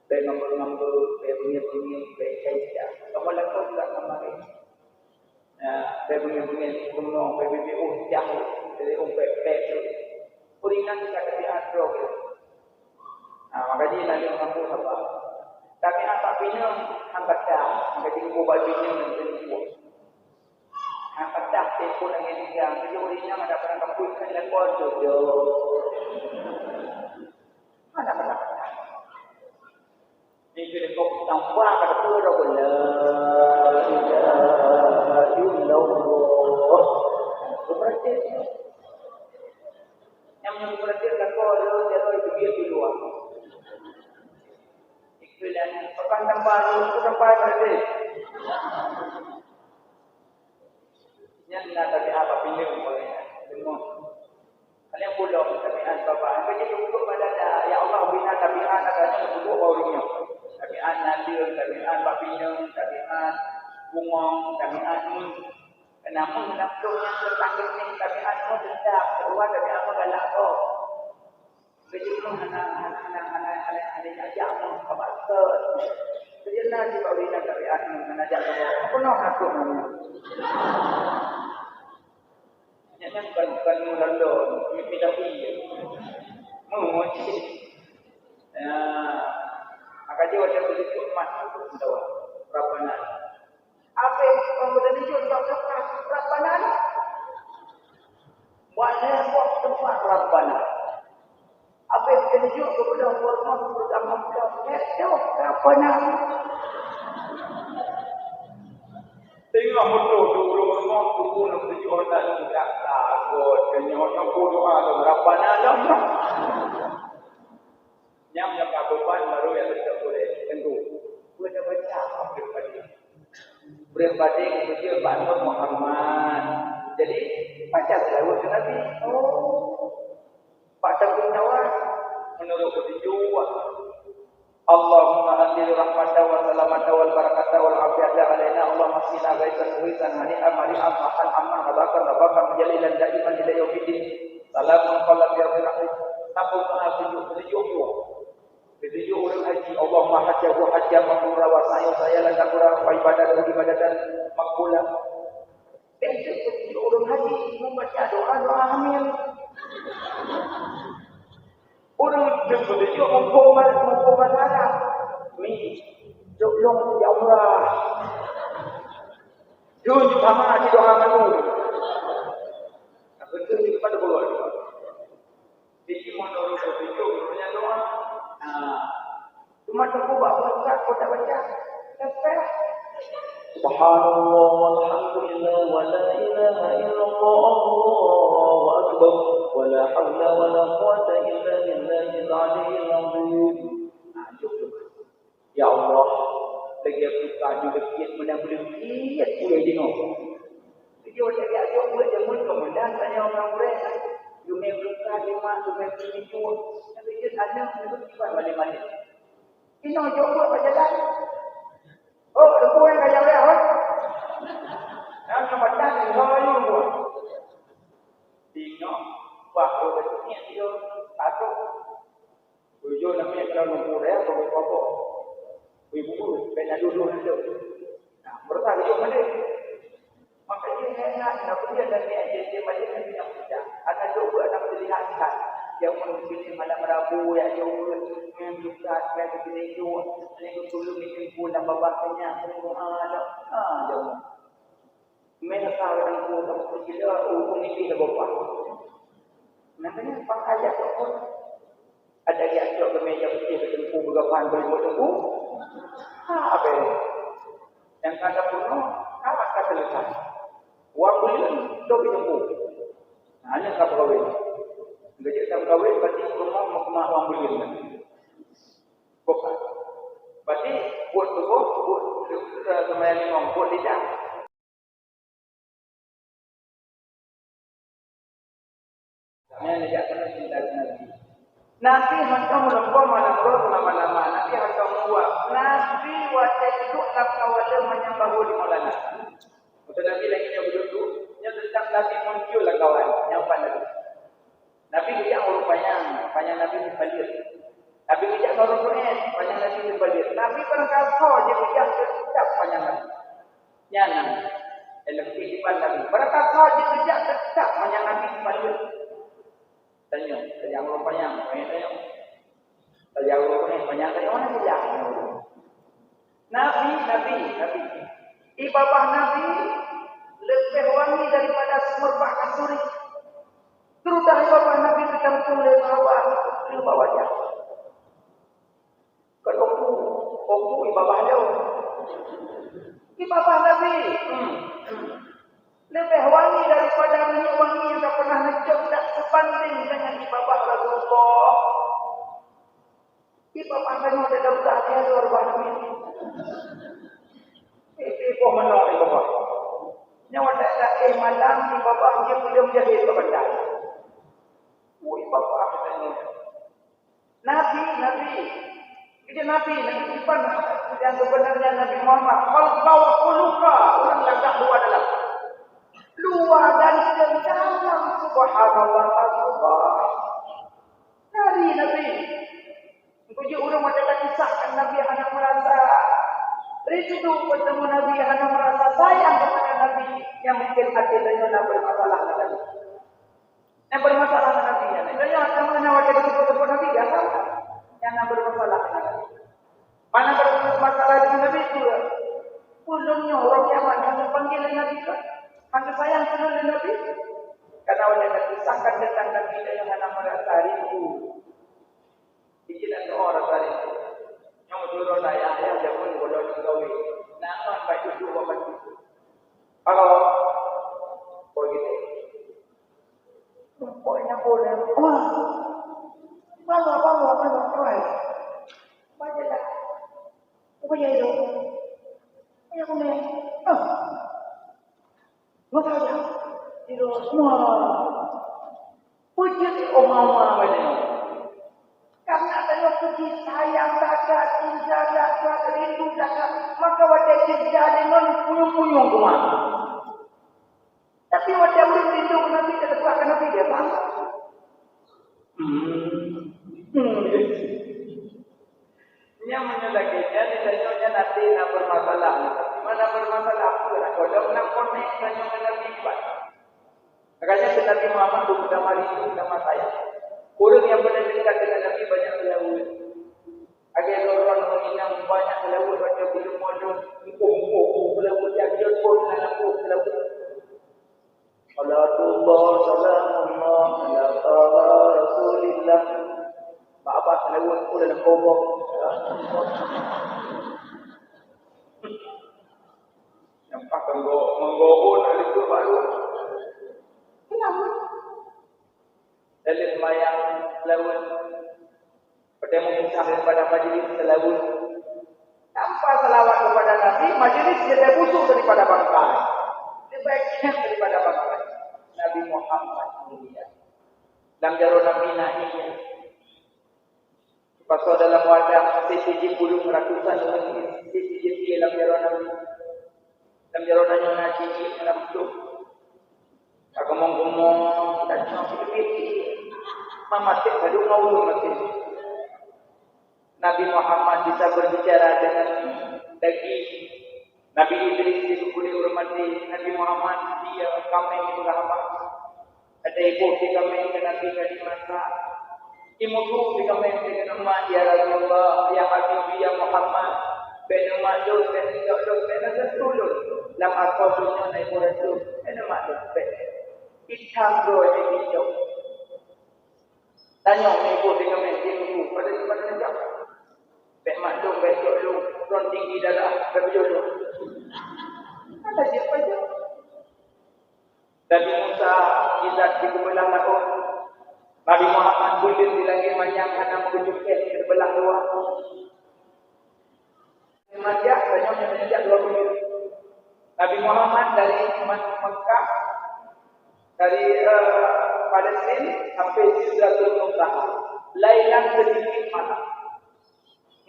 Baik ngambul, baik bunyi, baik kaya. Kamu lakukan juga kemarin. Baik bunyi, kumno, baik bibi jahil, jadi baik. Uringan juga tapi adro. Maka dia nanti ngambul apa? Tapi apa pinang angkat dah, maka dia buat bajunya menjadi buat. Angkat dah telefon dengan dia, jadi uringan ada pernah kampul kan lekor jojo. Mana pernah? Ini dia kau tambah pada pura bola. Illallah. Berarti yang berarti lekor dia itu dia di luar. Iklan perpandang baru sampai berarti. Yang nak tapi apa pinjam boleh semua. Kalian boleh tabiat bapa. Jadi cukup pada ya Allah bina tabiat adanya cukup baurinya. Tabiat nabil, tabiat bapinya, tabiat bungong, tabiat mun. Kenapa menafsu yang tertangkap ni tabiat mu sedap, kedua tabiat mu galak tu. Jadi mu anak ajak mu kabasa. Jadi nanti baurina tabiat mu ajak tu. Apa nak aku namanya? Yang bukan mulando, minta pinjam. Menguji. Maka dia wajib berjumpa emas untuk mendawa. Rabbanan. Apa yang berjumpa tempat Rabbanan? Buatlah buat tempat Rabbanan. Apa yang berjumpa kepada hormat bersama kita? Itu Rabbanan. Tengok motor dulu rumah tunggu nak beli orang tidak takut. Kenyanya doa berapa dalam. Yang kabupan baru yang tidak boleh tentu. Boleh baca apa berbanding kepada Pak Nur Muhammad. Jadi baca selalu Nabi. Pak Tengku Tawar menurut petunjuk Allahumma anzil rahmatan wa salamatan wal barakatan wal afiyatan alaina Allahumma sina ghaisan hani'an mari'an makan aman rabakan jalilan daiman ila yaumiddin salamun qala bi rahmatik takul petunjuk orang haji Allahumma hajjahu hajjah mabrura wa saya lan takura wa ibadatan makbulah. Itu orang haji membaca doa hamil. Orang berdoa mengkomal harap. Mi, tolong ya Allah. Jujur sama di doa kamu. Betul ni kepada Allah. Jadi menurut petunjuknya doa. Cuma tunggu baca, kau tak baca. Sampai Subhanallah walhamdulillah wa la ilaha illallah Allahu akbar wa la hawla wa la quwwata illa billahil aliyyil azim. Ya Allah, bagi aku kadu dekat mudah-mudahan kiat boleh tengok. Dia orang dia ajak buat jamun kemudian tanya orang murid, you may buka di mana, you may pergi tu. Tapi dia tanya itu tiba balik-balik. Ini ajak buat berjalan. Oh, aku yang kaya dia, oh. Yang macam ni, saya buat. Tengok, bahawa betulnya dia takut. Tujuh namanya kalau murid, kalau apa. Ibu, kena duduk. Nah, berapa dia mana? Maka dia nak dia dan dia macam ni yang muda. Anak tu anak terlihat yang mungkin malam Rabu yang jauh membuka yang begini tu, yang dulu mungkin pun dan bapaknya jauh. Mereka orang tu tak percaya hukum ini dah bapak. Namanya pakai apa? Ada yang jauh ke meja putih bertemu bergapan bertemu. Apa ini? Yang kata puno, apa kata lepas? Wang boleh tu bertemu. Hanya kata kawin. Gajah tak kawin, berarti rumah mahkamah wang boleh. Bukan. Berarti buat tu buat semayang imam buat lidah. Yang tidak kena cinta Nabi. Nabi hantar melempar nama-nama. Nabi hantar membuat. Nabi wajah itu kawala menyembah di Maulana. Betul Nabi lagi yang berduduk. Yang tentang Nabi muncul lah kawan. Yang pandai. Nabi dia rupanya. Panjang Nabi dibalir. Nabi dia kalau Quran. Panjang Nabi dibalir. Nabi pernah kau dia tetap panjang Nabi. Nyanang. Dalam kehidupan Nabi. Pernah kau dia tetap panjang Nabi dibalir. Tanya, yang rupanya, tanya. Yang rupanya, banyak tanya mana dia? Nabi. Ibadah Nabi lebih wangi daripada semerbak kasuri. Terutama ibadah Nabi bercampur dengan wajah. Kalau aku ibadah dia. Ibadah Nabi. Lebih wangi daripada minyak wangi yang tak pernah necap, tak sebanding dengan ibadah Rasulullah. Ibadah Nabi ada dalam dia luar biasa. Itu menolak ibadah. Nyawa tak malam ibadah dia boleh menjadi ibadah. Ibadah katanya. Nabi. Dia Nabi Ipan yang sebenarnya Nabi Muhammad. Kalau kuluka orang lagak dua dalam. Luar dan dalam subhanallah Allah. Nabi. Puji orang macam kisahkan Nabi hanya merasa rindu bertemu Nabi hanya merasa sayang kepada Nabi yang mungkin hatinya nak bermasalah dengan Nabi. Yang bermasalah dengan Nabi. Yang akan menawar jadi ketemu Nabi ya kan? Yang nak bermasalah dengan Nabi. Mana bermasalah dengan Nabi itu? Ulungnya orang yang hanya panggil Nabi kan? Hanya sayang kepada Nabi. Karena orang kisahkan tentang Nabi yang hanya merasa rindu. Ikilah doa rasa rindu. Yang turun ayah dia pun bodoh dikawin. Namun baju dua baju. Kalau begitu, pokoknya boleh. Wah, bangga. Bacalah. Apa yang itu? Yang mana? Maka itu semua puji omama macam karena ada puji sayang dapat cinta dapat rindu dapat maka wajah cinta dengan punyung kumah. Tapi wajah rindu Nabi tidak buat Nabi dia bangga. Yang menyelaginya ditanya nanti nak bermasalah. Mana bermasalah kalau nak konek tanya Nabi buat. Makanya Nabi Muhammad bersama rindu sama saya. Orang yang pernah dekat dengan Nabi banyak melaut. Ada orang menginang banyak melaut macam belum ada melaut yang dia pun melaut. Salatullah salamullah ala Rasulillah. Apa melaut pun dalam kobok. Pakai menggoun ada itu baru. Kenapa? Dalam semayang selawat. Pada mengisah daripada majlis selawat. Tanpa selawat kepada Nabi, majlis lebih busuk daripada bangkai. Lebih baiknya daripada bangkai. Nabi Muhammad mulia. Dalam jarur Nabi Nahiya. Pasal dalam wadah, sisi puluh ratusan orang sisi dalam jarur Nabi. Dalam jarur Nabi Nabi dalam itu. Aku ngomong dan sampai Mama cik kadung ngawul masih. Nabi Muhammad bisa berbicara dengan daging. Nabi Idris diberi hormati. Nabi Muhammad dia kambing itu rahmat. Ada ibu di kambing dengan Nabi kali masa. Imuku di kambing dengan emak ya Rasulullah ya Habib ya Muhammad. Ben makhluk ben makhluk ben setulun. Lam aku dunia naik rasul. Ben makhluk ben. Hitam dua ini jauh. Tanya ibu di kambing ibu pada jam. Bek maklum, bek jodoh, ron tinggi darah, bek jodoh. Ada siapa je? Nabi Musa, Izat di kebelah lahut. Nabi Muhammad bulir di langit manjang, karena menunjukkan di kebelah dua. Majak, banyak yang menjak dua bulir. Nabi Muhammad dari Mekah, dari Palestin sampai Sidratul Muntaha. Lailan sedikit malam.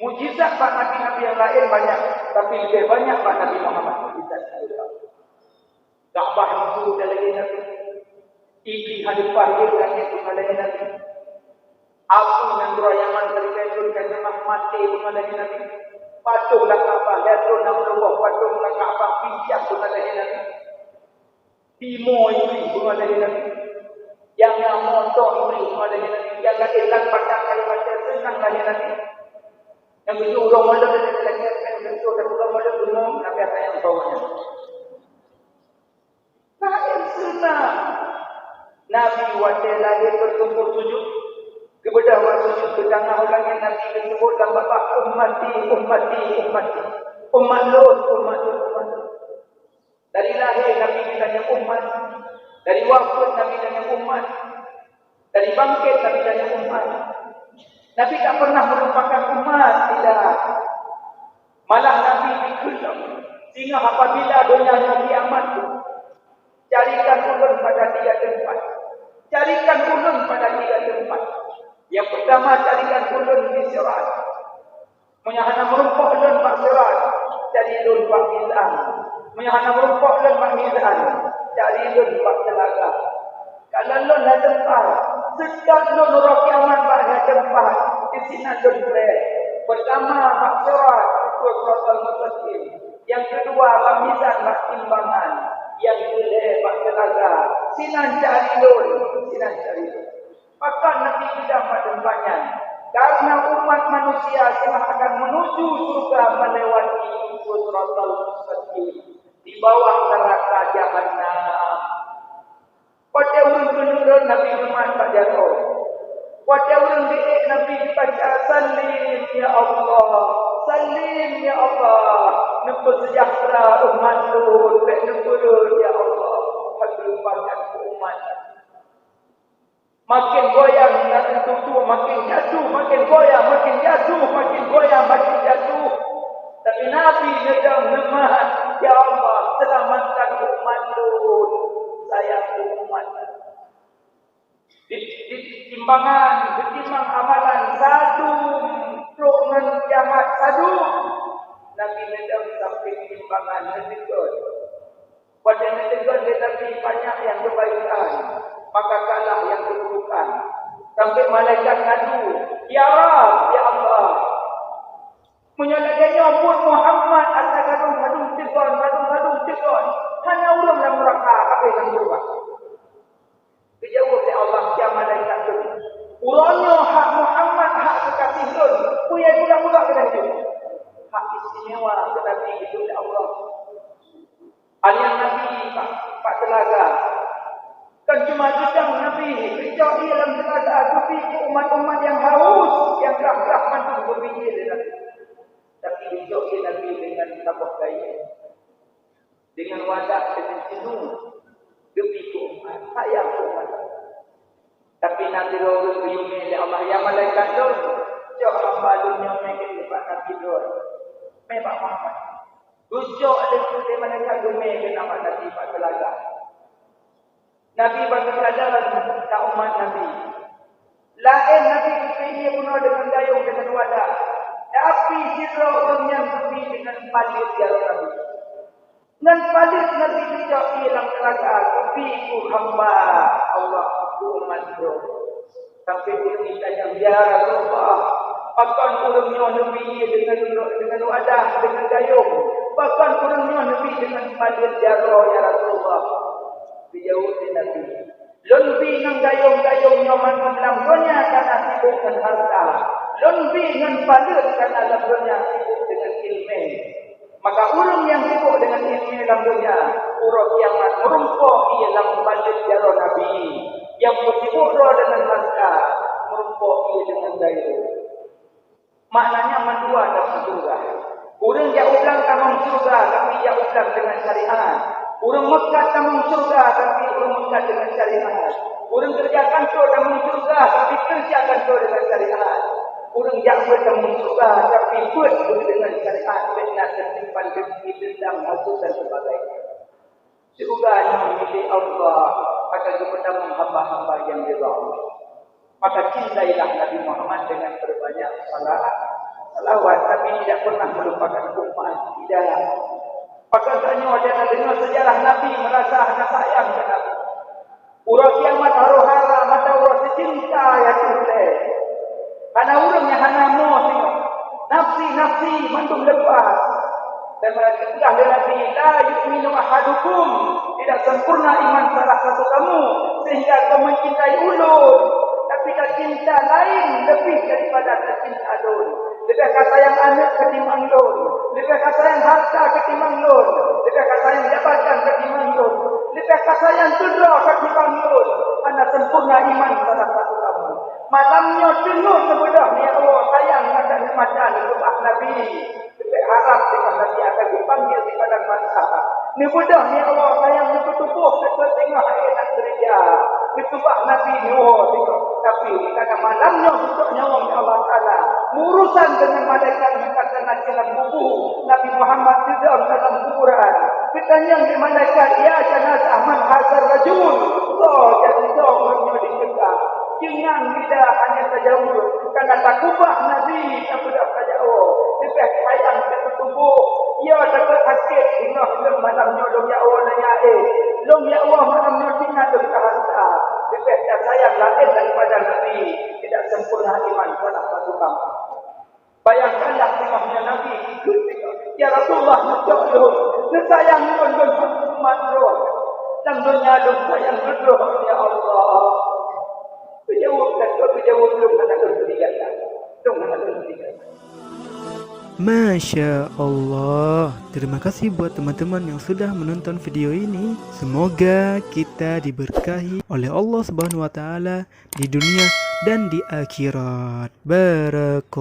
Mujizat Pak Nabi-Nabi yang lain banyak, tapi lebih banyak Pak Nabi Muhammad mujizat. Ka'bah itu dari Nabi. Ibi hadipah langit itu dari Nabi. Apu yang Yaman terkendurkan dengan mati itu dari Nabi. Patunglah Ka'bah, Datul Namrullah, patunglah Ka'bah, pinjam itu dari Nabi. Timo itu dari Nabi. Yang motor itu dari Nabi. Yang ilang padang kalimat senang dari Nabi. Yang itu orang malam dan lagi yang itu dan orang malam gunung Nabi apa yang bawanya. Nah yang sunnah Nabi wajah lahir bertumpul sujud kepada sujud ke tanah orang yang Nabi disebut dalam bapak ummati umat Lut. Dari lahir Nabi ditanya umat, dari wafat Nabi ditanya umat, dari bangkit Nabi ditanya umat. Nabi tak pernah melupakan umat, tidak. Malah Nabi dikelam. Sehingga apabila dunia kiamat itu, carikan ulun pada 3 tempat. Carikan ulun pada 3 tempat. Yang pertama, carikan ulun di sirat. Menyahana merumpuk ulun pak sirat. Cari ulun pak mizan. Menyahana merumpuk ulun pak mizan. Cari ulun pak telaga. Kalau ulun dah tempat, sedang ulun urut kiamat pada tempat. Di sini ada pertama maksirat itu suratul mustaqim. Yang kedua mizan timbangan. Yang ketiga telaga. Sinan cari lur. Maka Nabi tidak tempatnya. Karena umat manusia akan menuju surga melewati suratul mustaqim di bawah neraka Jahannam. Pada urun Nabi Muhammad pada jatuh. Pada urun Nabi baca salim ya Allah. Salim ya Allah. Nampak sejahtera umat Lut. Nampak ya Allah. Hakibatkan umat. Makin goyang dan tentu makin jatuh, makin goyang, makin jatuh, makin goyang, makin jatuh. Tapi Nabi sedang memohon, ya Allah, selamatkan umat Lut. Sayang umat. Timbangan, ditimbang amalan satu, rukun kiamat satu. Nabi sedang sampai timbangan netegon. Pada netegon tetapi banyak yang kebaikan, maka kalah yang keburukan. Sampai malaikat ngadu, ya Rab, ya Allah. Menyalakannya pun Muhammad asal kadung tegon. Hanya orang yang meraka apa yang berubah. Kejauh oleh Allah yang malaikat itu. Urangnya hak Muhammad, hak kekasih Lut. Punya budak-budak kena itu. Hak istimewa tetapi itu oleh Allah. Alian Nabi Pak Telaga. Kan cuma sedang Nabi kerja di dalam telaga. Tapi umat-umat yang haus, yang gerah-gerah mantu berpikir Nabi. Tapi dijauhi Nabi dengan tabah gaya. Dengan dengan wadah dengan jenuh demi umat sayang umat. Tapi Nabi Rasul beriman oleh Allah yang malaikat dun jauh hamba dunia mereka lepas Nabi Rasul memang Muhammad rujuk ada putih malaikat dunia ke nama Nabi Pak Telaga Nabi Pak Telaga tak umat Nabi lain Nabi ini penuh dengan dayung dengan wadah tapi sirah dunia Nabi dengan palit ya Nabi dan palit Nabi tidak hilang telaga tapi ku hamba Allah umat itu sampai orang ini tanya ya Rasulullah bahkan orangnya Nabi dengan wadah dengan dayung bahkan orangnya Nabi dengan palit jarah ya Rasulullah dijawab Nabi lebih dengan dayung-dayungnya mana dalam dunia karena sibuk dengan harta lebih dengan palit karena dalam dunia sibuk dengan ilmu. Maka orang yang sibuk dengan ilmu dalam dunia urut kiamat merumpuk ialah palit jarah Nabi yang bersibuk dengan harta merumpuk ia dengan dayung. Maknanya mandua dalam surga. Orang yang ulang tamang surga tapi yang ulang dengan syariat. Orang Mekah tamang surga tapi orang Mekah dengan syariat. Orang kerja kantor tamang surga tapi kerja kantor dengan syariat. Orang yang tamang surga tapi buat dengan syariat. Benar tersimpan demi dendam hasut dan sebagainya. Surga yang milik Allah akan kepada hamba-hamba yang dirahmati. Maka cintailah Nabi Muhammad dengan berbanyak salawat tapi tidak pernah melupakan umat di dalam. Maka tanya dia dengar sejarah Nabi merasa hanya sayang ke Nabi. Urang kiamat haruhara mata urang secinta ya tuleh. Karena urang yang hanya mau tengok. Nafsi mandum lepas. Dan mereka dari Nabi la yu'minu ahadukum tidak sempurna iman salah satu kamu sehingga kau mencintai ulun tapi tak cinta lain lebih daripada cinta ulun. Lebih kata yang anak ketimbang ulun, lebih kata yang harta ketimbang ulun, lebih kata yang jabatan ketimbang ulun, lebih kata yang tudra ketimbang ulun. Anda sempurna iman salah satu kamu. Malamnya tengok kebedah ni Allah sayang akan nikmatan kepada Nabi. Lebih harap dengan Nabi akan dipanggil di padang mahsyar. Ni bedah ni Allah sayang tubuh tengah air nak kerja. Ditubah Nabi Nuh tengok. Tapi karena malamnya untuk nyawa Allah Taala urusan dengan malaikat yang akan dalam kubur Nabi Muhammad tidak dalam kuburan. Ditanya di malaikat ya jenazah man hazar rajul. Jadi orangnya dicegah. Jangan kita hanya terjauh karena takubah Nabi yang sudah terjauh. Lebih sayang ke tubuh. Ia takut sakit hingga malamnya long ya Allah nanya long ya Allah malamnya tinggal dalam harta. Lebih sayang lain daripada Nabi. Tidak sempurna iman salah satu kamu. Bayangkanlah timahnya Nabi. Ya Rasulullah menjauh. Nesayang pun umat roh. Dan dunia dong sayang roh ya Allah.
Masya Allah. Terima kasih buat teman-teman yang sudah menonton video ini. Semoga kita diberkahi oleh Allah Subhanahu wa taala di dunia dan di akhirat. Barakallah.